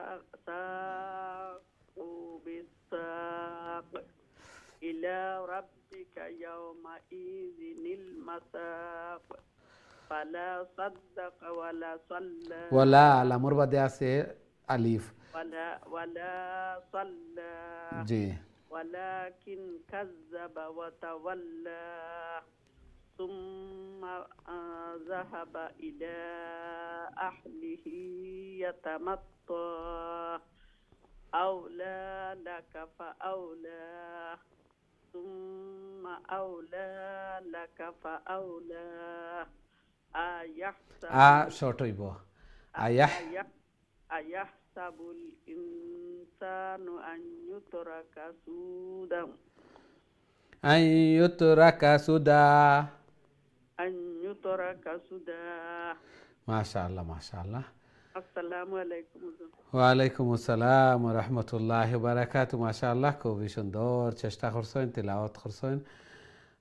بالساق إلى ربك يومئذ المساق فلا صدق ولا صلى ওয়ালা লামর বাদে আছে আলিফ। ولا صلى জি। ولكن كذب وتولى ثم ذهب إلى أهله يتمطى أولى لك فأولى ثم أولى لك فأولى শর্ট হইব আয়াহ। أيحسب الإنسان أن يترك سودا আইয়ুতরাকা সুদা। أن يترك سودا. মাশাআল্লাহ মাশাআল্লাহ। السلام عليكم. ওয়ালাইকুম আসসালাম ওয়া রাহমাতুল্লাহি ওয়া বারাকাতুহু। মাশাআল্লাহ, খুবই সুন্দর চেষ্টা করছেন, তিলাওয়াত করছেন।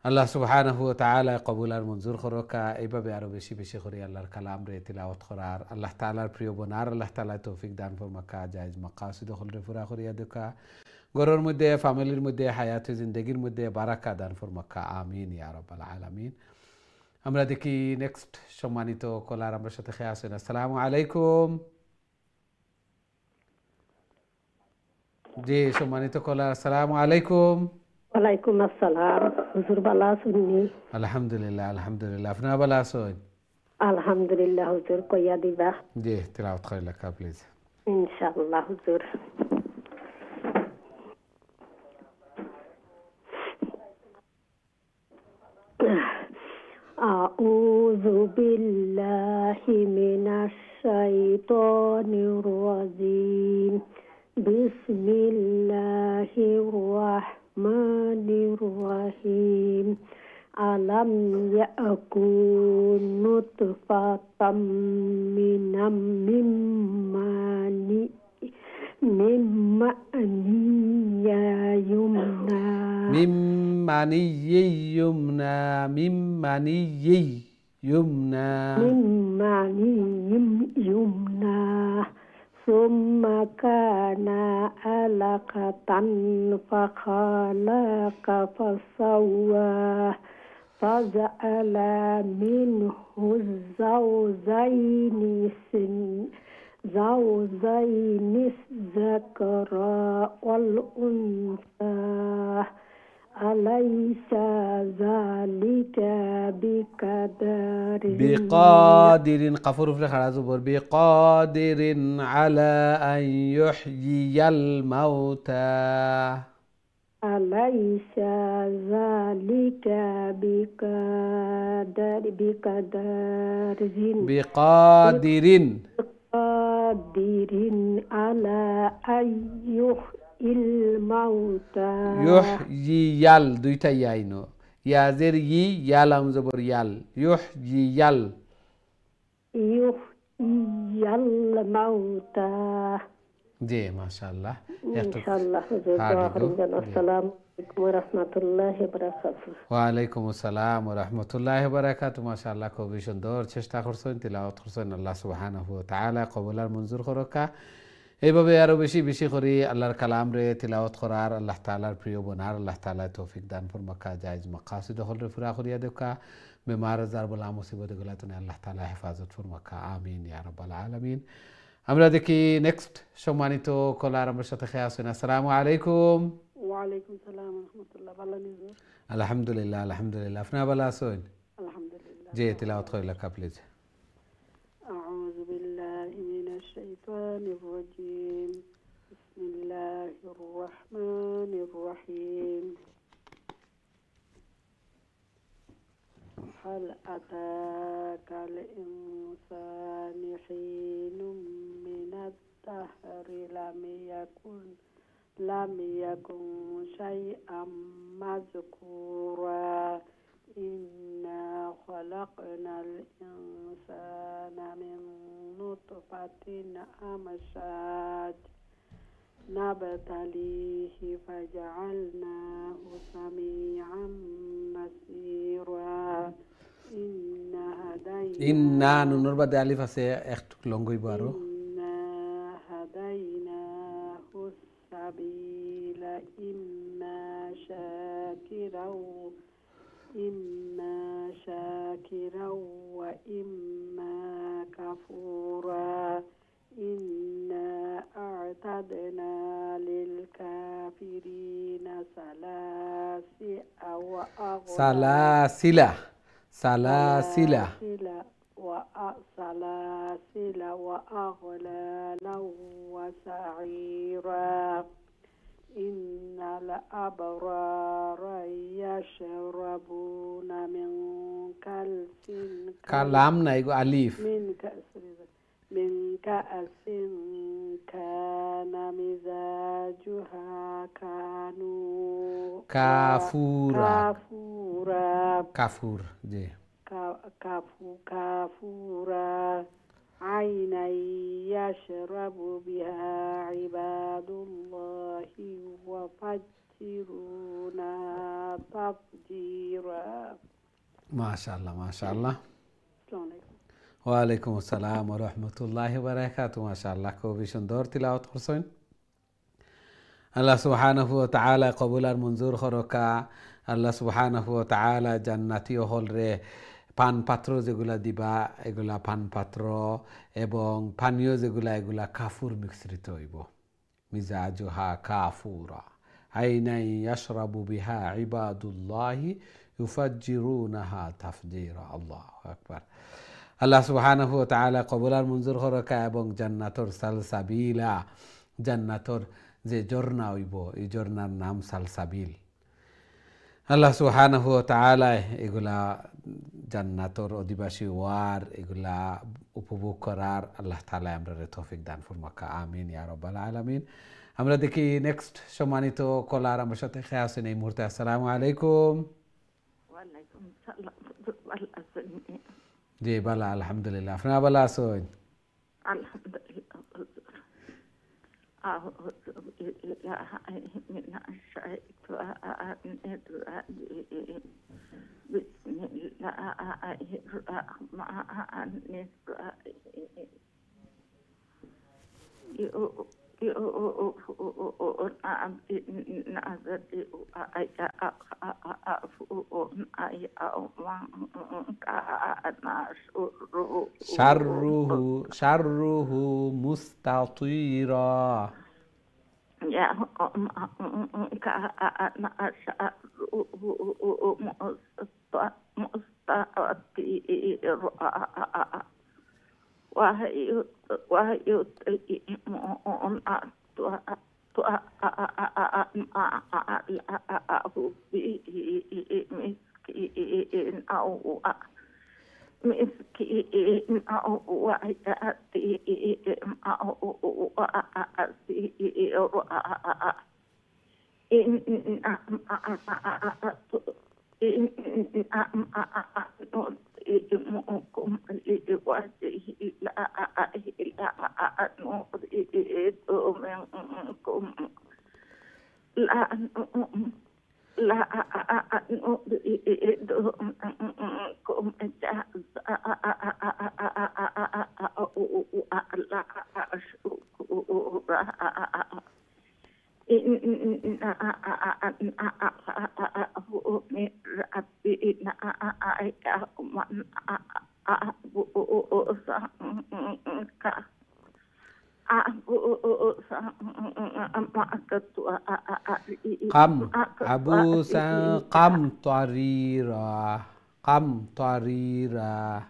আল্লাহ সুবহানাহু ওয়া তাআলা কবুল আর মঞ্জুর করুক। এইভাবে আরো বেশি বেশি করে আল্লাহর কালাম রে তিলাওয়াত করার, আল্লাহ তাআলার প্রিয় বনার আল্লাহ তাআলা তৌফিক দান ফরমাকা, জায়েজ মাকাসিদ হলরে পুরা করিয়া দেখা, ঘরের মধ্যে ফ্যামিলির মধ্যে হায়াতে জিন্দেগির মধ্যে বারাকা দান ফরমাকা আমিন ইয়া রাব্বাল আলামিন। আমরা দেখি নেক্সট সম্মানিত কলার আমার সাথে খেয়ে আছেন। আসসালামু আলাইকুম। জি সম্মানিত কলার, আসসালামু আলাইকুম। ওয়ালাইকুম আসসালাম। হুজুর ভালো আছেন? আলহামদুলিল্লাহ আলহামদুলিল্লাহ। আপনারা ভালো আছেন? আলহামদুলিল্লাহ হুজুর, কইয়া দিবা জি তিলাওয়াত করিলা কা প্লিজ। ইনশাআল্লাহ হুজুর। আউযু বিল্লাহি মিনাশ শাইতানির রাজিম। বিসমিল্লাহির রাহমানির রাহিম। আলাম ইয়াকুন নুতফাতাম মিম্মানি ইয়ুমনা মিম্মানি সুম্মা কানা আলাকাতান ফাখালাকা ফাসাওয়া فجعل منه زوجين الذكر والأنثى أليس ذلك بقادر قفور في خرازبر بقادر على أن يحيي الموتى أليس ذلك بقادر على أن يحيي الموتى يحيي দুইটা ইয়াইনো ইয়াজের ইয়ালাম জবর ইয়াল يحيي الموتى জি মাশাআল্লাহ একটু ইনশাআল্লাহ হুজুর হ্যাঁ দোয়া দিগো করেন যেন। আসসালামু আলাইকুম ওয়া রাহমাতুল্লাহি ওয়া বারাকাতুহু। ওয়ালাইকুম আসসালাম ওয়া রাহমাতুল্লাহি ওয়া বারাকাতুহু মাশাআল্লাহ খুবই সুন্দর চেষ্টা করছেন তিলাওয়াত করছেন আল্লাহ সুবহানাহু ওয়া তাআলা কবুল আর মঞ্জুর করকা এইভাবে আরো বেশি বেশি করে আল্লাহর কালাম রে তিলাওয়াত করার আল্লাহ তাআলার প্রিয় বনার আল্লাহ তাআলা তৌফিক দান ফরমাকা জায়েজ মাকাসিদ হল রে পুরা করিয়া দেখা বেমার আজার বলা মুসিবত গুলা তুমি আল্লাহ তাআলা হেফাজত ফরমাকা আমিন ইয়া রাব্বাল আলামিন আমরা দেখি নেক্সট সম্মানিত কলার আমার সাথে খেয়ে আসেন আসসালামু আলাইকুম ওয়ালাইকুম সালাম রহমতুল্লাহ। ভালো নিউজ। আলহামদুলিল্লাহ আলহামদুলিল্লাহ আপনার ভালো আছেন আলহামদুলিল্লাহ। জি তিলাওয়াত করে লেখা প্লিজ أعوذ بالله من الشيطان الرجيم. بسم الله الرحمن الرحيم. هل أتاك الإنسان حين من الدهر لم يكن شيئا مذكورا إنا خلقنا الإنسان من نطفة أمشاج نبتليه فجعلناه سميعا بصيرا ইন্না নুনুর বাদে আলিফ আছে একটু লঙ্গইব আরো إنا هديناه السبيل إما شاكرا وإما كفورا إنا أعتدنا للكافرين سلاسل وأغلالا وسعيرا إن الأبرار يشربون من كأس কালাম নাই গো আলিফ من كأس كان مزاجها কাফুর জি كافورا عينا يشرب بها عباد الله يفجرونها تفجيرا মাশাআল্লাহ মাশাআল্লাহ السلام عليكم ওয়ালাইকুম আসসালাম ওয়া রাহমাতুল্লাহি ওয়া বারাকাতুহু মাশাআল্লাহ খুবই সুন্দর তিলাওয়াত করছেন আল্লাহ সুবহানাহু ওয়া তাআলা কবুল আর মঞ্জুর করকা আল্লাহ সুবহানাহু ওয়া তাআলা জান্নাতি হল রে পান পাত্র যেগুলা দিবা এগুলা পান পাত্র এবং পানীয় যেগুলা এগুলা কাফুর মিশ্রিত হইব মিজাজুহা কাফুরা আইনাই ইয়াশরাবু বিহা ইবাদুল্লাহি ইউফাজ্জিরুনাহা তাফজিরা আল্লাহু আকবার আল্লাহ সুবহানাহু ওয়া তাআলা কবুল আর মঞ্জুর করকা এবং জান্নাতর সালসাবিলা জান্নাতর যে ঝর্ণা হইব এই ঝর্ণার নাম সালসাবিল আল্লাহ সুবহানাহু ওয়া তাআলা এগুলা জান্নাতর অধিবাসী ওয়ার এগুলা উপভোগ করার আল্লাহ তাআলা আমাদের তৌফিক দান ফরমাকা আমিন ইয়া রাব্বাল আলামিন আমরা দেখি নেক্সট সম্মানিত কলার আমার সাথে খেয়ে আছেন এই মুহূর্তে আসসালামু আলাইকুম ওয়ালাইকুম সালাম ভালো আছেন জি ভালো আলহামদুলিল্লাহ আপনারা ভালো আছেন আলহামদুলিল্লাহ أعوذ بالله من الشيطان الرجيم بسم الله الرحمن الرحيم شره مستطيرا مسكين أو يتيم أو أسير نطعمكم لوجه الله لا نريد قم عبوسا قم طريرا قم طريرا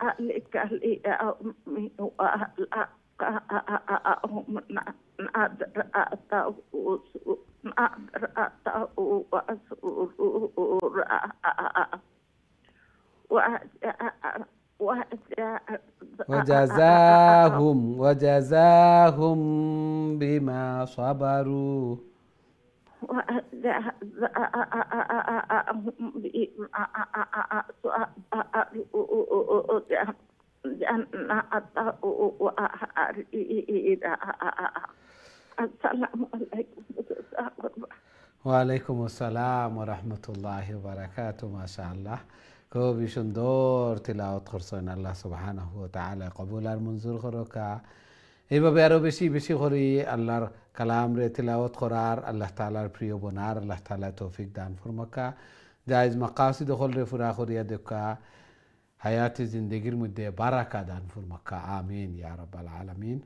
ذلك اليوم وجزاهم بما صبروا السلام عليكم. ওয়ালাইকুম আসসালাম ওয়া রাহমাতুল্লাহি ওয়া বারাকাতুহু মাশাআল্লাহ খুবই সুন্দর তিলাওয়াত করছেন আল্লাহ সুবহানাহু ওয়া তাআলা কবুল আর মঞ্জুর করুকা এইভাবে আরো বেশি বেশি করে আল্লাহর কালাম রে তিলাওয়াত করার আল্লাহ তাআলার প্রিয় বনার আল্লাহ তাআলা তৌফিক দান ফরমাকা জায়েজ মাকাসিদ হল রে পুরা করিয়া দেখা হায়াতে জিন্দেগির মধ্যে বারাকা দান ফরমাকা আমিন ইয়া রাব্বাল আলামিন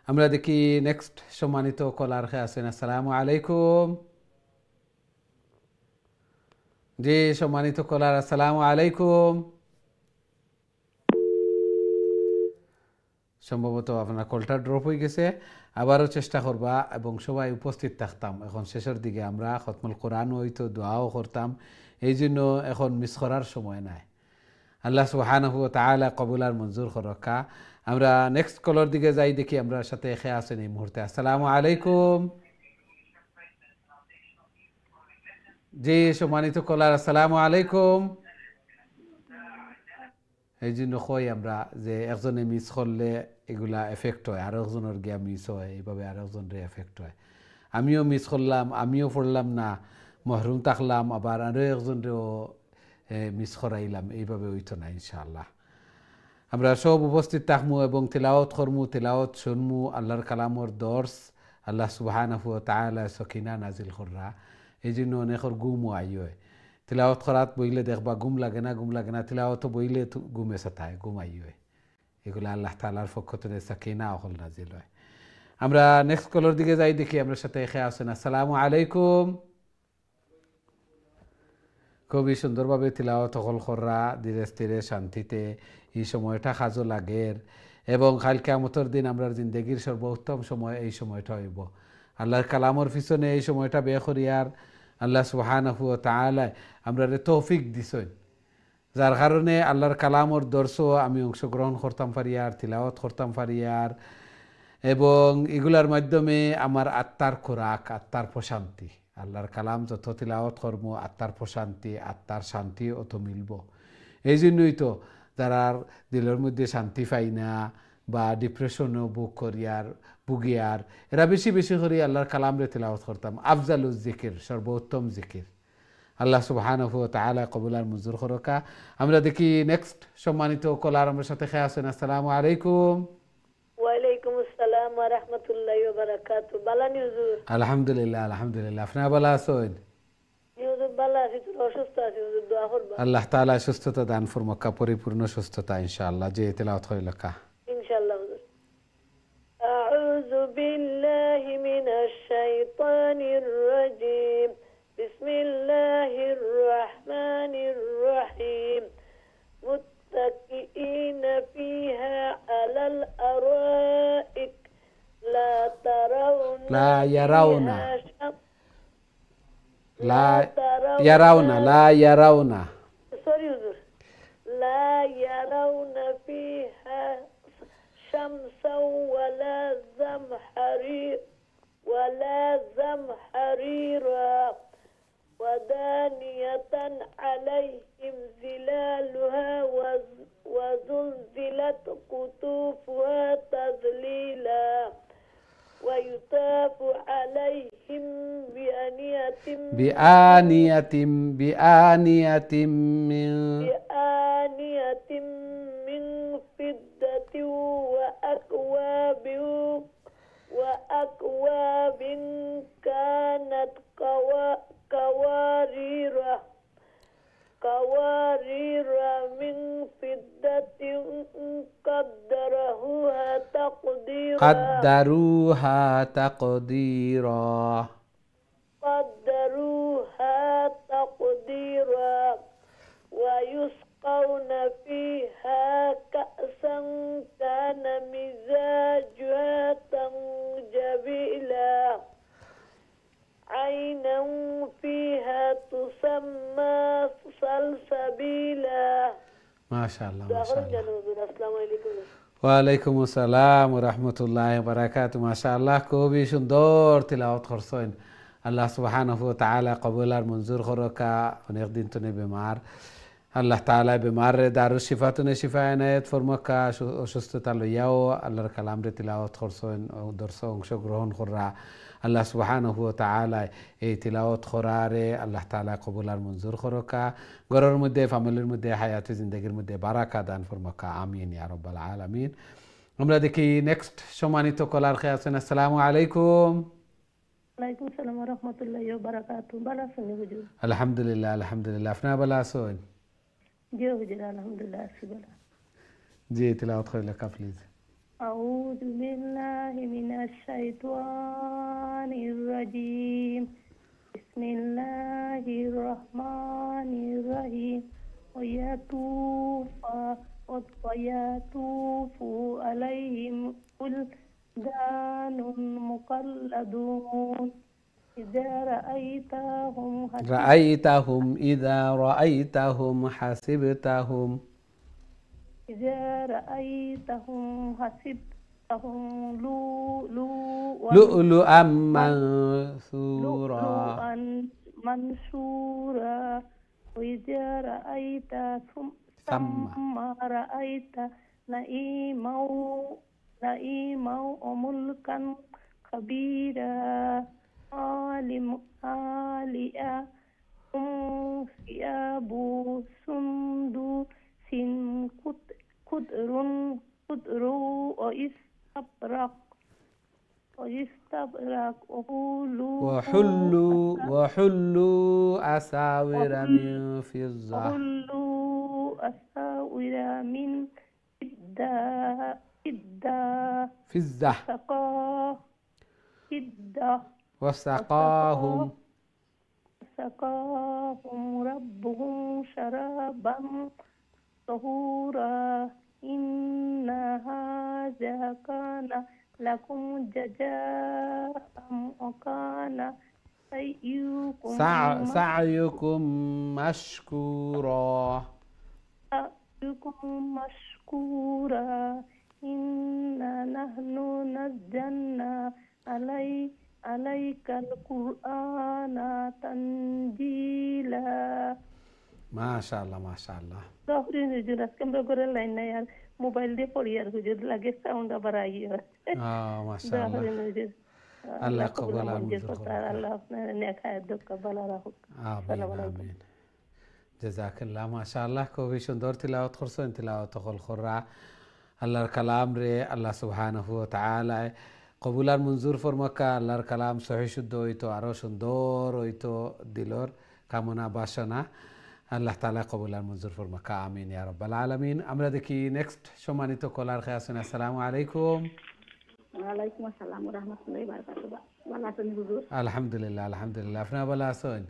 আমরা দেখি নেক্সট সম্মানিত কলার খেয়ে আছেন আসসালামু আলাইকুম জি সম্মানিত কলার আসসালামু আলাইকুম সম্ভবত আপনার কলটা ড্রপ হয়ে গেছে আবারও চেষ্টা করবা এবং সবাই উপস্থিত থাকতাম এখন শেষের দিকে আমরা খতমুল কোরআন হইতো দোয়াও করতাম এই জন্য এখন মিস করার সময় নাই আল্লাহ সুবহানাহু ওয়া তাআলা কবুল আর মঞ্জুর করকা আমরা নেক্সট কলার দিকে যাই দেখি আমরা সাথে খেয়ে আছেন এই মুহূর্তে আসসালামু আলাইকুম জি সম্মানিত কলার আসসালামু আলাইকুম এই জন্য কই আমরা যে একজনে মিস করলে এগুলা এফেক্ট হয় আর একজনের গিয়া মিস হয় এইভাবে আর একজনের এফেক্ট হয় আমিও মিস করলাম আমিও পড়লাম না মহরুম থাকলাম আবার আরও একজনেরও মিস করাইলাম এইভাবে হইতো না ইনশাআল্লাহ আমরা সব উপস্থিত থাকমু এবং তিলাওয়াত করমু তিলাওয়াত শুনমু আল্লাহর কালামর দর্স আল্লাহ সুবহানাহু ওয়া তাআলা সকিনা নাজিল কররা এই জন্য অনেকের ঘুমও আইয় তিলাওয়াত করাত বইলে দেখবা ঘুম লাগে না তিলাওয়াত বইলে ঘুমে সাথায় ঘুম আইয় এগুলো আল্লাহ তাআলার পক্ষ থেকে সকিনা হল নাজিল হয় আমরা নেক্সট কলার দিকে যাই দেখি আমরা সাথে খেয়ে আছেন আসসালামু আলাইকুম খুবই সুন্দরভাবে তিলাওয়াত হল কররা ধীরে স্থিরে শান্তিতে এই সময়টা কাজও লাগের এবং কাল কিয়ামতের দিন আমরা জিন্দগির সর্বোত্তম সময় এই সময়টা হইব আল্লাহর কালামর পিছনে এই সময়টা ব্যয় করিয়ার আল্লাহ সুবহানাহু ওয়া তাআলা আমরা তৌফিক দিছেন যার কারণে আল্লাহর কালামর দর্শও আমি অংশগ্রহণ করতাম পারিয়ার তিলাওয়াত করতাম পারিয়ার এবং এগুলার মাধ্যমে আমার আত্মার খোরাক আত্মার প্রশান্তি আল্লাহর কালাম যত তিলাওয়াত করব আত্মার প্রশান্তি আত্মার শান্তি অত মিলব এই জন্যই তো যারা দিলের মধ্যে শান্তি পাই না বা ডিপ্রেশনও ভুগিয়ার এরা বেশি বেশি করে আল্লাহর কালাম রে তিলাওয়াত করতাম আফজালুজ জিকির সর্বোত্তম জিকির আল্লাহ সুবহানাহু ওয়া তাআলা কবুল আর মঞ্জুর করুকা আমরা দেখি নেক্সট সম্মানিত কলার আমার সাথে খেয়ে আছেন আসসালামু আলাইকুম ওয়ালাইকুম আসসালাম ওয়া রাহমাতুল্লাহি ওয়া বারাকাতুহু বালানি হুজুর আলহামদুলিল্লাহ আপনারা ভালো আছেন হুজুর বালা আছি তো অসুস্থ আছি হুজুর দোয়া করবা আল্লাহ তাআলা সুস্থতা দান ফরমাকা পরিপূর্ণ সুস্থতা ইনশাআল্লাহ যে তেলাওয়াত হইলকা ইনশাআল্লাহ হুজুর আউযু বিল্লাহি মিনাশ শাইতানির রাজীম বিসমিল্লাহির রাহমানির রহিম মুত্তাকিইনা ফিহা আলাল আরাইক لا يرون فيها شمسا ولا زمهرير ولا زمهريرا ودانية عليهم ظلالها وزلزلت قطوفها تذليلا ويطاف عليهم بآنية من بآنية من فضة وأكواب كانت قوارير من فضة قدروها تقديرا ويسقون فيها كأسا كان مزاجها زنجبيلا عينا فيها تسمى سلسبيلا. ما شاء الله ما شاء الله. السلام عليكم. ওয়ালাইকুম আসসালাম রাহমাতুল্লাহি ওয়া বারাকাতুহু। মাশাআল্লাহ, খুবই সুন্দর তিলাওয়াত করছেন। আল্লাহ সুবহানাহু ওয়া তাআলা কবুল আর মঞ্জুর করকা। অনেক দিন তো বেমার, আল্লাহ তাআলা বেমার দারুস শিফাতুনে শিফা এনায়েত ফরমাকা। অসুস্থতা লইয়াও আল্লাহর কালাম রে তিলাওয়াত করছেন ও দর্শক অংশগ্রহণ করা। আল্লাহ সুবহানাহু ওয়া তাআলা এই তিলাওয়াত করারে আল্লাহ তাআলা কবুল আর মঞ্জুর করকা। ঘরের মধ্যে, ফ্যামিলির মধ্যে, হায়াতে জিন্দেগির মধ্যে বারাকা দান ফরমাকা। আমিন ইয়া রাব্বাল আলামিন। আমরা দেখি নেক্সট সম্মানিত কলার খেয়ে আছেন। আসসালামু আলাইকুম। ওয়ালাইকুম আসসালাম ওয়া রাহমাতুল্লাহি ওয়া বারাকাতুহু। ভালো আছেন হুজুর? আলহামদুলিল্লাহ আলহামদুলিল্লাহ। আপনারা ভালো আছেন? জি হুজুর, আলহামদুলিল্লাহ আছি ভালো। জি, তিলাওয়াত করে লেখা প্লিজ। أعوذ بالله من الشيطان الرجيم. بسم الله الرحمن الرحيم. ويطوف عليهم ولدان مخلدون إذا رأيتهم حسبتهم لؤلؤا منثورا وإذا رأيت ثم رأيت نعيما وملكا كبيرا عاليا ثياب سندس خضر وإستبرق وحلوا أساور من فضة وسقاهم ربهم شرابا طهورا إن هذا كان لكم جزاء وكان سعيكم مشكورا إنا نحن نزلنا عليك القرآن تنزيلا. মাশাআল্লাহ মাশাআল্লাহ। তাহলে হুজুর আজকে আমরা করে লাইন নাই আর মোবাইল দিয়ে পড়ি আর হুজুর লাগে সাউন্ড আবার আইও। মাশাআল্লাহ। আল্লাহ কবুল আর মঞ্জুর করুন। আল্লাহ আপনার নেক হায়াত কবুল রাখুক। আমিন আমিন। জাযাকাল্লাহ। মাশাআল্লাহ, খুবই সুন্দর তিলাওয়াত করছেন। তিলাওয়াত করা আল্লাহর কালাম রে আল্লাহ সুবহানাহু ওয়া তাআলা কবুল আর মঞ্জুর ফরমাকা। আল্লাহর কালাম সহি শুদ্ধ হইতো, আরো সুন্দর হইতো দিলর কামনা বাসনা। আল্লাহ তাআলা কবুল আর মঞ্জুর ফরমাকা। আমিন ইয়া রাব্বাল আলামিন। আমরা দেখি নেক্সট সম্মানিত কলার খেয়ে আছেন। আসসালামু আলাইকুম। ওয়ালাইকুম আসসালাম ওয়া রাহমাতুল্লাহি ওয়া বারাকাতুহু। ভালো আছেন হুজুর? আলহামদুলিল্লাহ আলহামদুলিল্লাহ। আপনারা ভালো আছেন?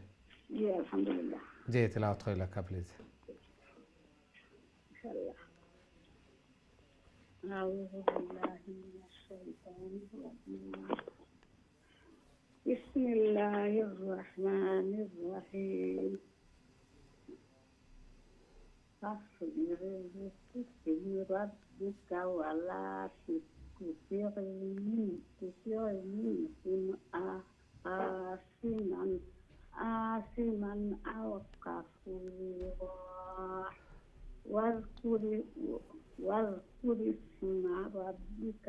জি আলহামদুলিল্লাহ। জি, তিলাওয়াত করে লেখা প্লিজ। ইনশাআল্লাহ। আউযু বিল্লাহি মিনাশ শাইতানির রাজিম। বিসমিল্লাহির রাহমানির রাহিম। فاصبر لحكم ربك ولا تطع منهم قاسما عاصما أو كفورا واذكر اسم ربك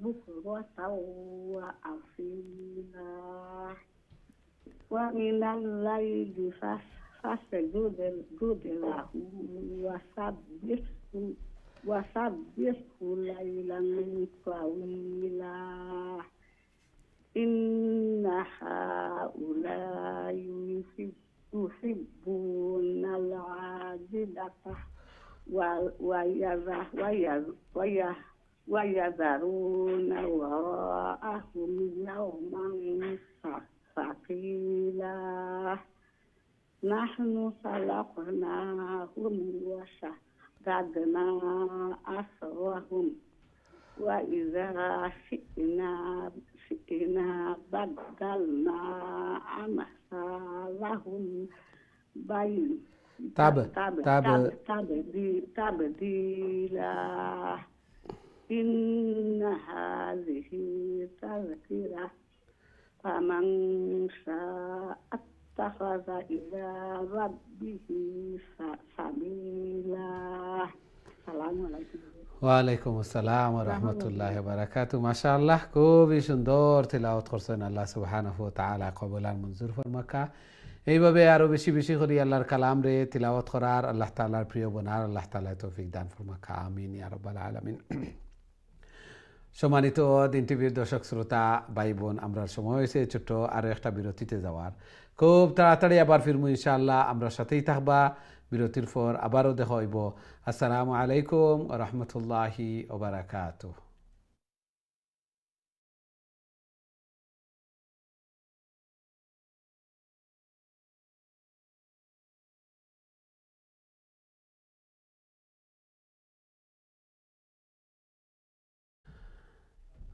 بكرة وأصيلا ومن الليل فاسجد له وسبحه ليلا طويلا إن هؤلاء يحبون العاجلة ويذرون وراءهم يوما ثقيلا نحن خلقناهم وشددنا أسرهم وإذا شئنا بدلنا أمثالهم تبديلا إن هذه تذكرة فمن شاء اتخذ إلى ربه سبيلا. السلام عليكم. ওয়ালাইকুম আসসালাম ওয়া রাহমাতুল্লাহি ওয়া বারাকাতুহু। মাশাআল্লাহ, খুবই সুন্দর তিলাওয়াত করছেন। আল্লাহ সুবহানাহু ওয়া তাআলা কবুল আর মঞ্জুর ফরমাকা। এইভাবে আরো বেশি বেশি করে আল্লাহর কালাম রে তিলাওয়াত করার, আল্লাহ তাআলার প্রিয় বনার আল্লাহ তাআলা তৌফিক দান ফরমাকা। আমিন ইয়া রাব্বাল আলামিন। সম্মানিত দিন টিভির দর্শক শ্রোতা ভাই বোন, আমরা সময় হয়েছে ছোট্ট আরো একটা বিরতিতে যাওয়ার। খুব তাড়াতাড়ি আবার ফিরবো ইনশাআল্লাহ। আমরা সাথেই থাকবা। বিরতির পর আবারও দেখা হইব। আসসালামু আলাইকুম ওয়া রাহমাতুল্লাহি ওয়া বারাকাতুহু।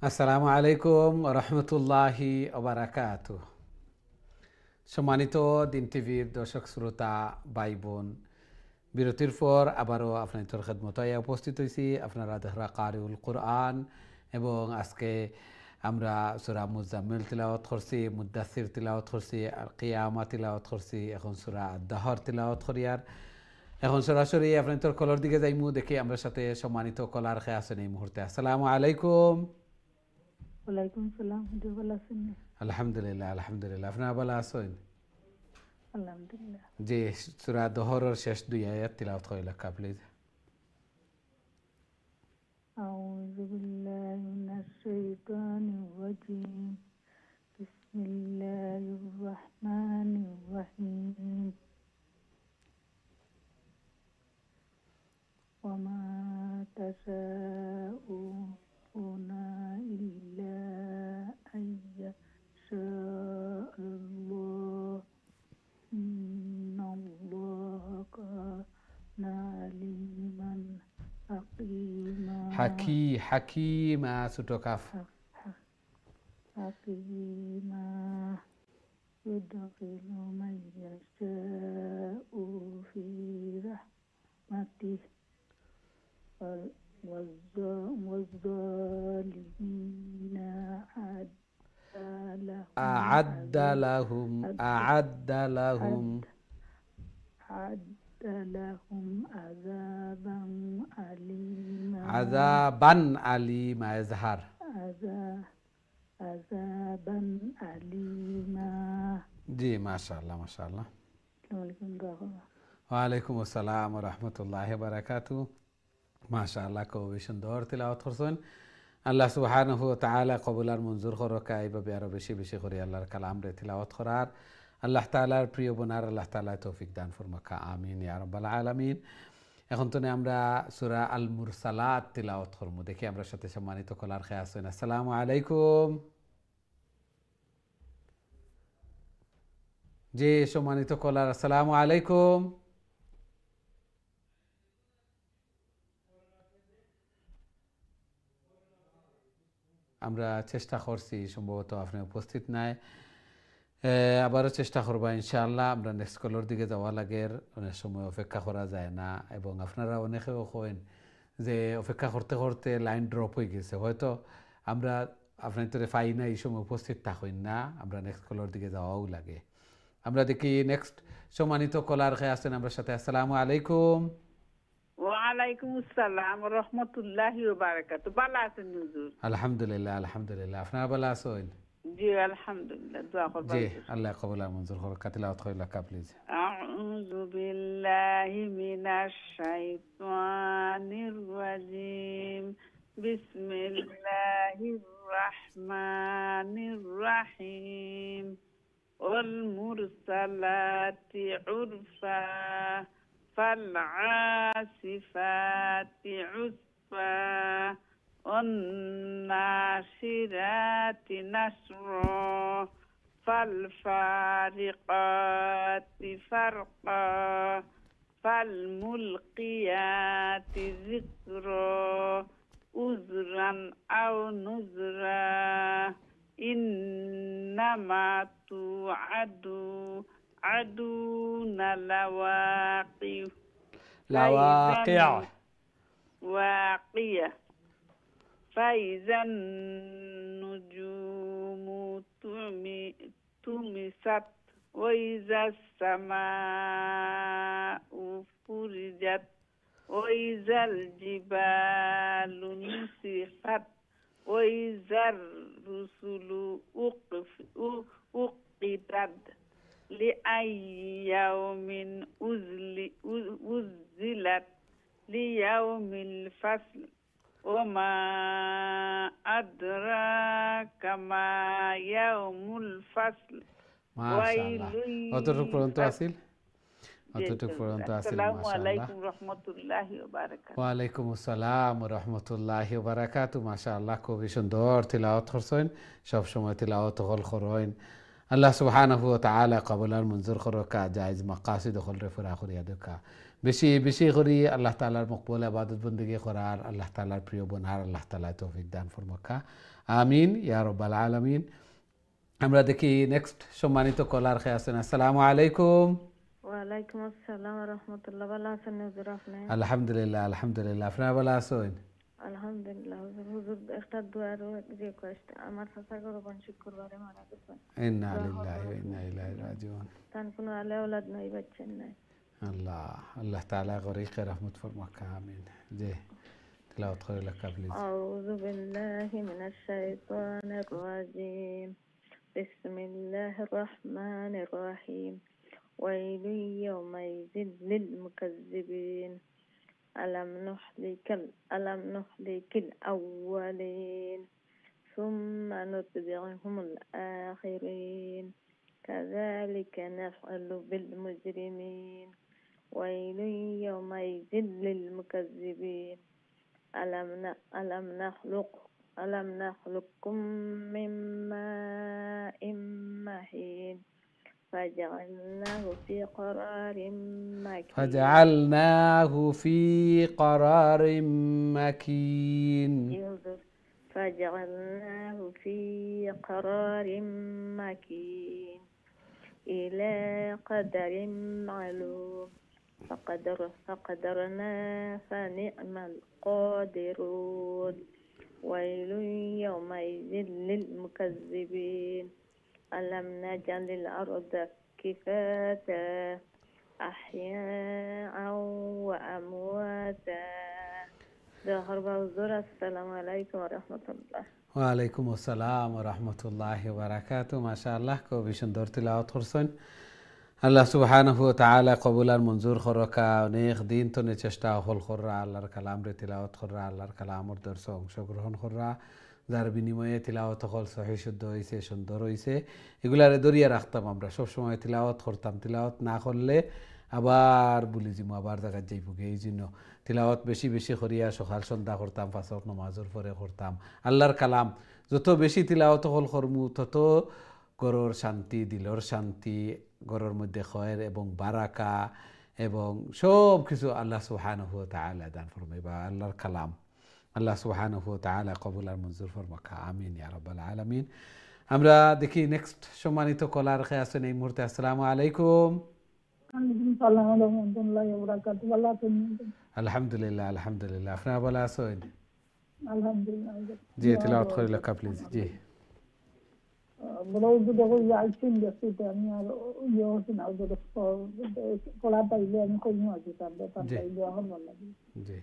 আসসালামু আলাইকুম ওয়া রাহমাতুল্লাহি ওয়া বারাকাতুহু। সম্মানিত দিন টিভির দর্শক শ্রোতা ভাই বোন, বিরতির পর আবারও আপনাদের খেদমতে উপস্থিত হয়েছি। আপনারা দেখরা কারিউল কোরআন, এবং আজকে আমরা সূরা মুজাম্মিল তিলাওয়াত করছি, মুদাসসির তিলাওয়াত করছি, আর কিয়ামা তিলাওয়াত করছি। এখন সূরা আদ-দাহর তিলাওয়াত করি। আর এখন সরাসরি আপনাদের কলার দিকে যাইমু। দেখি আমরা সাথে সম্মানিত কলার খেয়ে আছেন এই মুহূর্তে। আসসালামু আলাইকুম। ওয়ালাইকুম সালাম। হুজুর ভালো আছেন? আলহামদুলিল্লাহ, আলহামদুলিল্লাহ। আপনারা ভালো আছেন? আলহামদুলিল্লাহ। জি, সূরা দহরের শেষ দুই আয়াত তিলাওয়াত করে লেখা প্লিজ। আউযু বিল্লাহি মিনাশ শাইতানির রাজীম। বিসমিল্লাহির রাহমানির রাহিম। ওয়া মা তাশাউনা ইল্লা আইয়াশাআল্লাহ। ইন্নাল্লাহা কানা আলিমান হাকিমা। হাকিমা ছোটো কাফ। হাকিমা ইউদখিলু মান ইয়াশাউ ফি রাহমাতিহি ওয়াজ-জালিমিনা أعد لهم عذابا أليما. عذابا أليما يظهر عذابا أليما. জি, মাশাআল্লাহ মাশাআল্লাহ। ওয়ালাইকুম আসসালাম ওয়া রাহমাতুল্লাহি ওয়া বারাকাতুহু। মাশাআল্লাহ, খুবই সুন্দর তিলাওয়াত করছেন। আল্লাহ সুবহানাহু ওয়া তাআলা কবুল আর মঞ্জুর করুক। এইভাবে আরো বেশি বেশি করে আল্লাহর কালাম রে তিলাওয়াত করার আল্লাহ তাআলার প্রিয় বনার আল্লাহ তাআলা তৌফিক দান ফরমাকা। আমিন ইয়া রাব্বাল আলামিন। এখন তো আমরা সূরা আল মুরসালাত তিলাওয়াত করব। দেখি আমরা সাথে সম্মানিত কলার খেয়ে আছেন। আসসালামু আলাইকুম। জি, সম্মানিত কলার, আসসালামু আলাইকুম। আমরা চেষ্টা করছি, সম্ভবত আপনি উপস্থিত নাই। আবারও চেষ্টা করবা ইনশাআল্লাহ। আমরা নেক্সট কলের দিকে যাওয়া লাগে, অনেক সময় অপেক্ষা করা যায় না, এবং আপনারা অনেকেও কইন যে অপেক্ষা করতে করতে লাইন ড্রপ হয়ে গেছে। হয়তো আমরা আপনার তোরে পাই না এই সময় উপস্থিত থাকেন না, আমরা নেক্সট কলার দিকে যাওয়াও লাগে। আমরা দেখি নেক্সট সম্মানিত কলার খেয়ে আসছেন আমার সাথে। আসসালামু আলাইকুম। ওয়ালাইকুম আসসালাম রহমতুল্লাহি ওয়া বারাকাতুহু। ভালো আছেন হুজুর? আলহামদুলিল্লাহ আলহামদুলিল্লাহ, আপনারা ভালো আছেন? জি আলহামদুলিল্লাহ, দোয়া করবেন। জি, আল্লাহ কবুল আর মঞ্জুর করুক। তিলাওয়াত করিল কা প্লিজ। আউযু বিল্লাহি মিনাশ শাইতানির রাজিম। বিসমিল্লাহির রাহমানির রাহিম। ওয়াল মুরসালাতি উরফা فالعاصفات عصفا والناشرات نشرا فالفارقات فرقا فالملقيات ذكرا عذرا أو نذرا إنما توعدون عدون لواقع واقية فإذا النجوم طمست وإذا السماء فرجت وإذا الجبال نسفت وإذا الرسل أقتت لأي يوم أزلت ليوم الفصل وما أدراك ما يوم الفصل মাশাআল্লাহ। অতটুকু পর্যন্ত আসিল, অতটুকু পর্যন্ত আসিল। আসসালামু আলাইকুম রহমতুল্লাহি ওয়া বারাকাতুহু। ওয়া আলাইকুম আসসালাম ওয়া রাহমাতুল্লাহি ওয়া বারাকাতুহু। মাশাআল্লাহ, খুবই সুন্দর তিলাওয়াত করছেন, সব সময় তিলাওয়াত হল করেন। আল্লাহ সুবহানাহু ওয়া তাআলা কবুল আর মঞ্জুর করুকা, জায়েজ মাকাসিদ হল রে পুরা করিয়া দেখা। বেশি বেশি করি আল্লাহ তাআলার মকবুল ইবাদত বندگی করার, আল্লাহ তাআলার প্রিয় বনার আল্লাহ তাআলা তৌফিক দান ফরমাকা, আমিন ইয়া রাব্বাল আলামিন। আমরা দেখি নেক্সট সম্মানিত কলার খেয়ে আছেন। আসসালামু আলাইকুম। ওয়ালাইকুম আসসালাম ওয়া রাহমাতুল্লাহ। ভালো আছেন হুজুর আপনি? আলহামদুলিল্লাহ আলহামদুলিল্লাহ, আপনারা ভালো আছেন? আলহামদুলিল্লাহ হুজুর, একটা দোয়ার রিকোয়েস্ট। আমার চাচা গরবান শুক্রবারে মারা গেছেন। ইন্না লিল্লাহি ওয়া ইন্না ইলাইহি রাজিউন। তার কোনো আলে ওলাদ নাই, বাচ্চা নাই। আল্লাহ আল্লাহ তাআলা গরিকে রহমত ফরমাকা, আমিন। জি, তিলাওয়াত করে লেখা প্লিজ। আউযু বিল্লাহি মিনাশ শাইতানির রাজিম। বিসমিল্লাহির রহমানির রহিম। ওয়াইলুন ইয়াওমাইযিন লিল মুকাজ্জিবিন। ألم نهلك الأولين ثم نتبعهم الآخرين كذلك نفعل بالمجرمين ويل يومئذ للمكذبين ألم نخلقكم من ماء مهين فجعلناه في قرار مكين إلى قدر معلوم فقدرنا فنعم القادرون ويل يومئذ للمكذبين ألم نجعل الأرض كفاتا أحياء وأمواتا. السلام عليكم ورحمة الله। ওয়ালাইকুম আসসালাম ওয়া রাহমাতুল্লাহি ওয়া বারাকাতুহু। মাশাআল্লাহ, খুবই সুন্দর তিলাওয়াত করছেন। আল্লাহ সুবহানাহু ওয়া তাআলা কবুল আর মঞ্জুর করকা। অনেক দিন তো চেষ্টা হল কররা আল্লাহর কালাম রে তিলাওয়াত কররা, আল্লাহর কালামর দর্শে অংশগ্রহণ কররা, যার বিনিময়ে তিলাওয়াত হল সহি শুদ্ধ হয়েছে, সুন্দর হয়েছে। এগুলারে দরিয়া রাখতাম, আমরা সবসময় তিলাওয়াত করতাম। তিলাওয়াত না করলে আবার বলি যাবো, আবার জায়গায় যাইব গে। এই জন্য তিলাওয়াত বেশি বেশি করিয়া সকাল সন্ধ্যা করতাম, পাঁচ ওয়াক্ত নামাজের পরে করতাম। আল্লাহর কালাম যত বেশি তিলাওয়াত হল করমু, তত গরর শান্তি, দিলর শান্তি, গরর মধ্যে খয়ের এবং বারাকা এবং সব কিছু আল্লাহ সুবহানাহু ওয়া তাআলা দান ফরমাইবা। আল্লাহর কালাম আল্লাহ সুবহানাহু ওয়া তাআলা কবুল আর মঞ্জুর ফরমাকা, আমিন ইয়া রাব্বাল আলামিন। আমরা দেখি নেক্সট সম্মানিত কলার খেয়ে আছেন এই মুহূর্তে। আসসালামু আলাইকুম। আলহামদুলিল্লাহ আলহামদুলিল্লাহ, আপনারা ভালো আছেন? আলহামদুলিল্লাহ জি তেলাওয়াত করে লেখা প্লিজ। জি বড় দুটো করে যাইছেন দেখতে আমি আর ইয়ে হচ্ছে না ওদের পড়া পাইলে আমি করি আছি তার ব্যাপারটা দেওয়া হবে ভালো লাগে। জি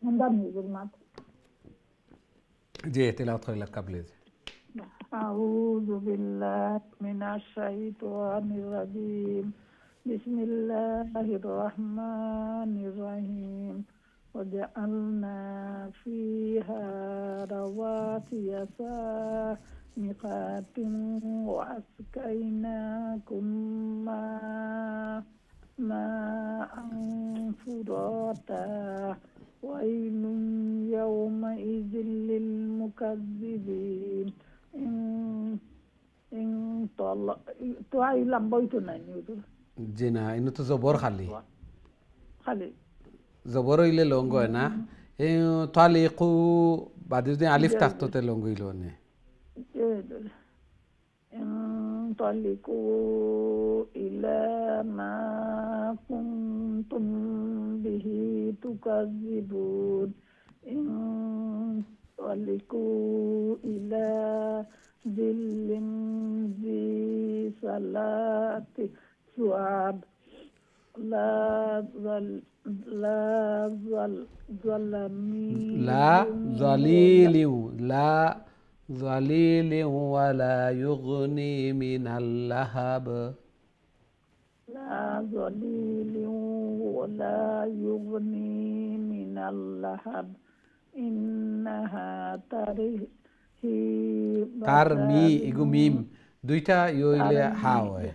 সুন্দর নিজের মাঠ। জি তেলাওয়াত করে লেখা প্লিজ। أعوذ بالله من الشيطان الرجيم بسم الله الرحمن الرحيم وجعلنا فيها رواسي سامقات وأسقيناكم ماء فراتا ويل يومئذ للمكذبين তো আইলাম বইতো নাই নিউজে। জি না ইনো তো জবর খালি খালি জবর হইলে লঙ্গ হয় না এই তালিকু বাদে যদি আলিফ থাকতো তে লঙ্গ হইল নে তালিকু ইলা মা কুনতুম বিহি তুকাযিবুন তালিকু ইলা জিল্লিন জি সালাতি সুআব لا ظليل ولا يغني من اللهب لا ظليل ولا يغني من اللهب إنها ترمي ইগু মিম দুইটা ইলে হা হয়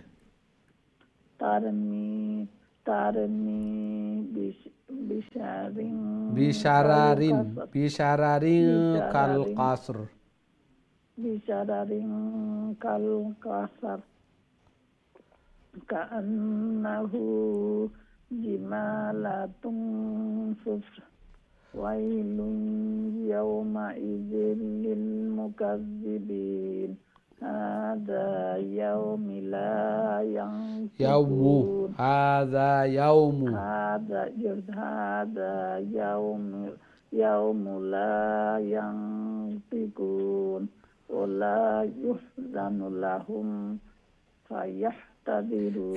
tarmi bishararin kal qasr ka'annahu jimalatun sufr wailun yawma idzin lil mukazzibin هذا يوم لا ينطقون هذا يوم لا ينطقون ولا يحزن لهم فيعتذرون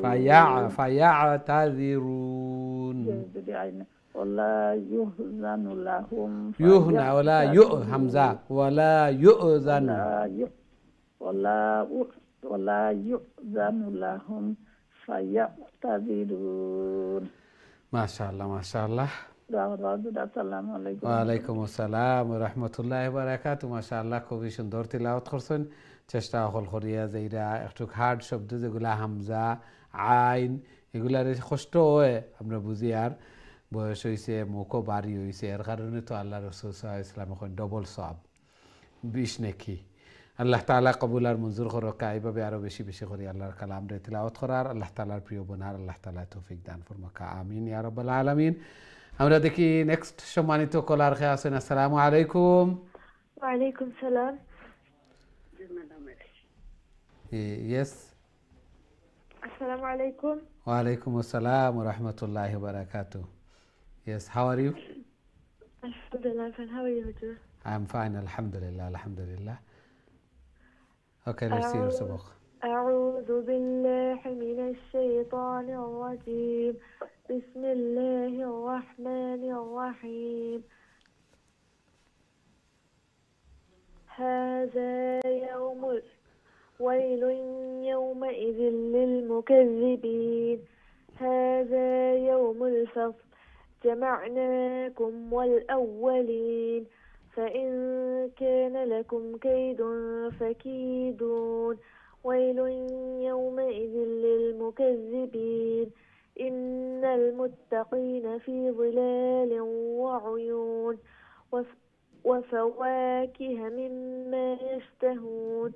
ولا يحزن لهم يهنى ولا همزة ولا يؤذن ولا يؤذن لهم فيعتذرون ما شاء الله ما شاء الله السلام عليكم ওয়ালাইকুম আসসালাম ওয়া রাহমাতুল্লাহি ওয়া বারাকাতুহু মাশাআল্লাহ খুবই সুন্দর তিলাওয়াত করছেন চেষ্টা হল করিয়া যাইরা একটু হার্ড শব্দ যেগুলা হামজা আইন এগুলার কষ্ট হয় আমরা বুঝি আর বয়স হইছে মুখও বাড়ি হইছে এর কারণে তো আল্লাহ রাসূল সাল্লাল্লাহু আলাইহি ওয়াসাল্লাম এখন ডবল সওয়াব 20 নেকি আল্লাহ তাআলা কবুল আর মঞ্জুর করুক এইভাবে আরো বেশি বেশি করে আল্লাহর কালাম রে তিলাওয়াত করার আল্লাহ তাআলার প্রিয় বনার আল্লাহ তাআলা তৌফিক দান ফরমাক আমিন ইয়া রাব্বাল আলামিন আমরা দেখি নেক্সট সম্মানিত কলার কে আছেন আসসালামু আলাইকুম ওয়া আলাইকুম সালাম ইয়েস আসসালামু আলাইকুম ওয়া আলাইকুম আসসালাম ওয়া রাহমাতুল্লাহি ওয়া বারাকাতুহু yes how are you alhamdulillah how are you too I'm fine alhamdulillah okay let's see your sabaq أعوذ بالله من الشيطان الرجيم بسم الله الرحمن الرحيم هذا يوم ويل يومئذ للمكذبين هذا يوم الفصل جمعناكم والأولين فإن كان لكم كيد فكيدون ويل يومئذ للمكذبين إن المتقين في ظلال وعيون وفواكه مما يشتهون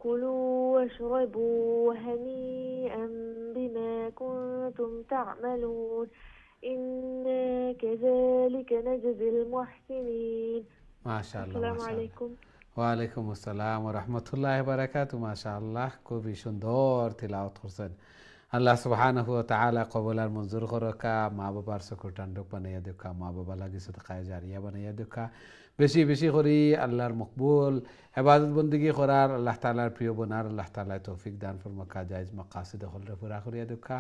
كلوا واشربوا هنيئا بما كنتم تعملون إنا كذلك نجزي المحسنين ما شاء الله السلام عليكم ওয়ালাইকুম আসসালাম ওয়া রাহমাতুল্লাহি ওয়া বারাকাতুহু মাশাআল্লাহ খুবই সুন্দর তিলাওয়াত করছেন আল্লাহ সুবহানাহু ওয়া তাআলা কবুল আর মঞ্জুর করকা মা বাবার চকুর টান্ডক বানাইয়া দেখা মা বাবা লাগি সদকায়ে জারিয়া বানাইয়া দেখা বেশি বেশি করি আল্লাহর মকবুল ইবাদত বন্দেগী করার আল্লাহ তাআলার প্রিয় বনার আল্লাহ তাআলা তৌফিক দান ফরমাকা জায়েজ মাকাসিদ হলরে পুরা করিয়া দেখা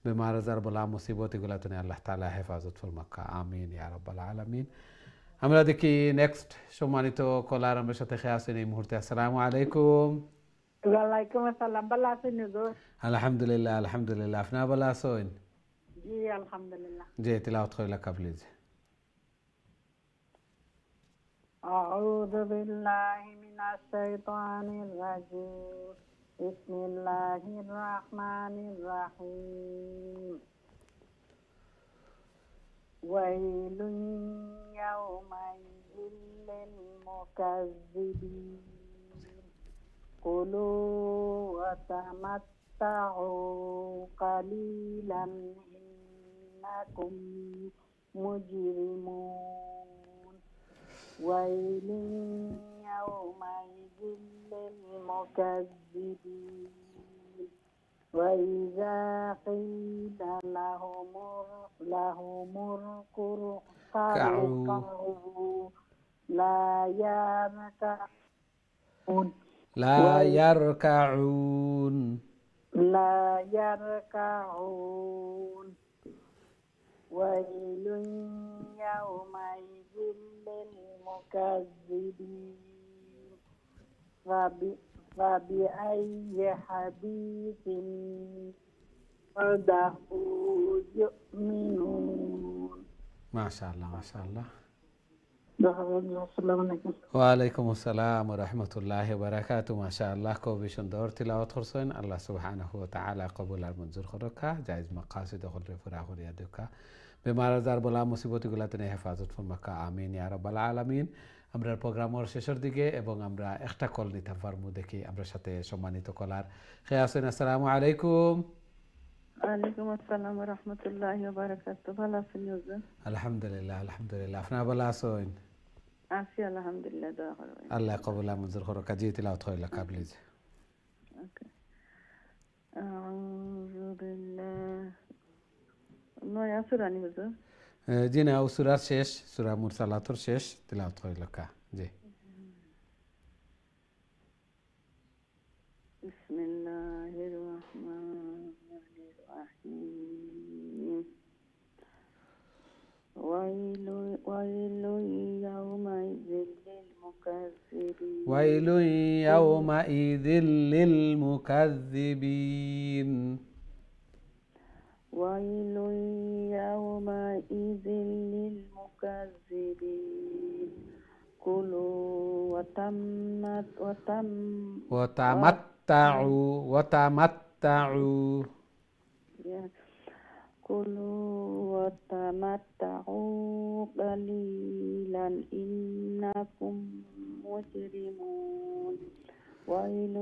বেমার আজার বলা মুসিবত এগুলা তুমি আল্লাহ তাআলা হেফাজত ফরমাকা আমিন ইয়া রাব্বাল আলামিন। আমরা দেখি নেক্সট সম্মানিত কলার আমার সাথে খেয়ে আছেন এই মুহূর্তে। আসসালামু আলাইকুম। ওয়ালাইকুম আসসালাম, ভালো আছেন হুজুর? আলহামদুলিল্লাহ আলহামদুলিল্লাহ, আপনারা ভালো আছেন? জি আলহামদুলিল্লাহ। জি তিলাওয়াত কইলা প্লিজ। আউযু বিল্লাহি মিনাশ শাইতানির রাজিম, বিসমিল্লাহির রহমানির রহিম। ওয়াইলুন ইয়াওমাইযিল লিল মুকাজ্জিবিন কুলু ওয়া তামাত্তাউ কালিলান ইন্নাকুম মুজরিমুন। ওয়াইলুন ইয়াওমাইযিল লিল মুকাজ্জিবিন وإذا قيل لهم اركعوا لا يركعون ويل يومئذ للمكذبين فبأي حديث بعده يؤمنون. ما شاء الله ما شاء الله. السلام عليكم. ওয়ালাইকুম আসসালাম ওয়া রাহমাতুল্লাহি ওয়া বারাকাতুহু। মাশাআল্লাহ খুবই সুন্দর তিলাওয়াত করছেন। আল্লাহ সুবহানাহু ওয়া তাআলা কবুল আর মঞ্জুর করকা জায়েজ মাকাসিদ হলরে পুরা করিয়া দেখা বেমার আজার বলা মুসিবত গুলাতে হেফাজত ফরমাকা আমিন ইয়া রাব্বাল আলামিন। আমরা প্রোগ্রামের শেষের দিকে এবং আমরা একটা কল নিতে পারবো দেখি আমরা সাথে সম্মানিত কলার খেয়ে আছেন। আসসালামু আলাইকুম। ওয়ালাইকুম আসসালাম ওয়া রাহমাতুল্লাহি ওয়া বারাকাতুহু। ভালো আছেন হুজুর? আলহামদুলিল্লাহ আলহামদুলিল্লাহ, আপনারা ভালো আছেন? আছি আলহামদুলিল্লাহ, দোয়া করবেন। আল্লাহ কবুল আর মঞ্জুর করকা। জি তিলাওয়াত কইলা প্লিজ। ওকে। আউযু বিল্লাহ। নয়া সূরা নি হুজুর? জি না, সূরার শেষ, সূরা মুরসালাতর শেষ তিলাওয়াত কইলা জি। বিসমিল্লাহির রাহমানির রাহিম। ওয়াইলুন ইয়াওমাইযিল লিল মুকাজ্জিবিন ওয়াইলুন ইয়াওমাইযিল লিল মুকাজ্জিবিন ওয়াইলুন ইয়াওমাইযিল লিল মুকাজ্জিবিন কুলু ওয়া তামাত্তাউ كلوا وتمتعوا قليلا إنكم مجرمون. ويل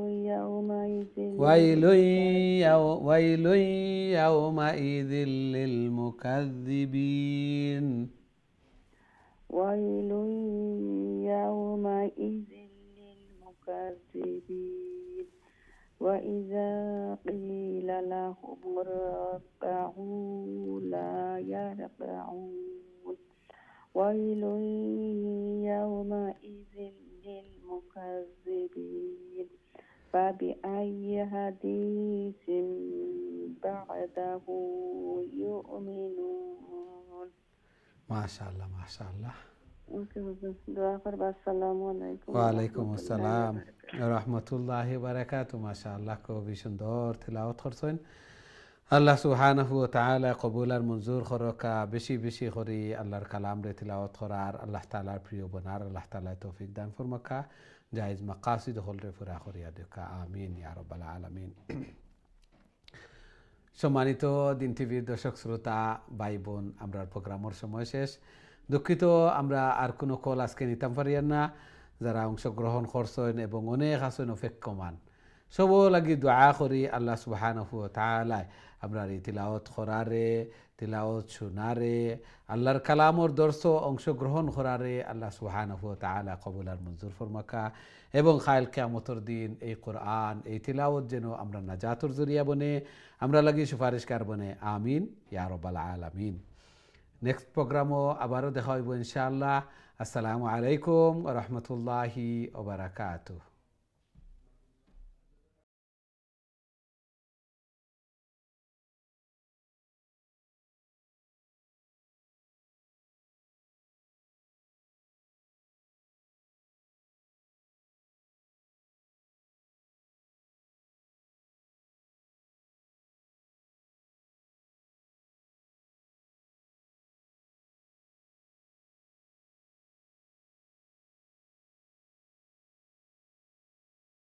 يومئذ للمكذبين ويل يومئذ للمكذبين وإذا قيل لهم اركعوا لا يركعون. ويل يومئذ للمكذبين فبأي حديث بعده يؤمنون. ما شاء الله ما شاء الله. ওয়ালাইকুম আসসালাম রহমতুল্লাহি বারাকাতু। মাশাআল্লাহ খুবই সুন্দর তিলাওয়াত করছেন। আল্লাহ সুবহানাহু ওয়া তাআলা কবুল আর মঞ্জুর করকা। বেশি বেশি করে আল্লাহর কালাম রে তিলাওয়াত করার আল্লাহ তাআলার প্রিয় বনার আল্লাহ তাআলা তৌফিক দান ফরমাকা জায়েজ মাকাসিদ হলরে পুরা করিয়া দেখা আমিন ইয়া রাব্বাল আলামিন। সম্মানিত দিন টিভির দর্শক শ্রোতা ভাই বোন, আমরা প্রোগ্রামের সময় শেষ। দুঃখিত আমরা আর কোনো কল আজকে নিতাম পারিয়ান না। যারা অংশগ্রহণ করছেন এবং অনেক আছেন অপেক্ষমান, সব লাগি দোয়া করি আল্লাহ সুবহানাহু ওয়া তাআলা আমরা এই তিলাওয়াত করারে তিলাওয়াত শোনারে আল্লাহর কালামর দর্শ অংশগ্রহণ করারে আল্লাহ সুবহানাহু ওয়া তাআলা কবুল আর মঞ্জুর ফরমাকা এবং খায়ল কিয়ামতের দিন এই কোরআন এই তিলাওয়াত যেন আমরা নাজাতুর জরিয়া বনে আমরা লাগি সুপারিশকার বনে আমিন ইয়া রাব্বাল আলামিন। নেক্সট প্রোগ্রামও আবারও দেখা হইব ইনশাআল্লাহ। আসসালামু আলাইকুম ওয়া রাহমাতুল্লাহি ওয়া বারাকাতুহু।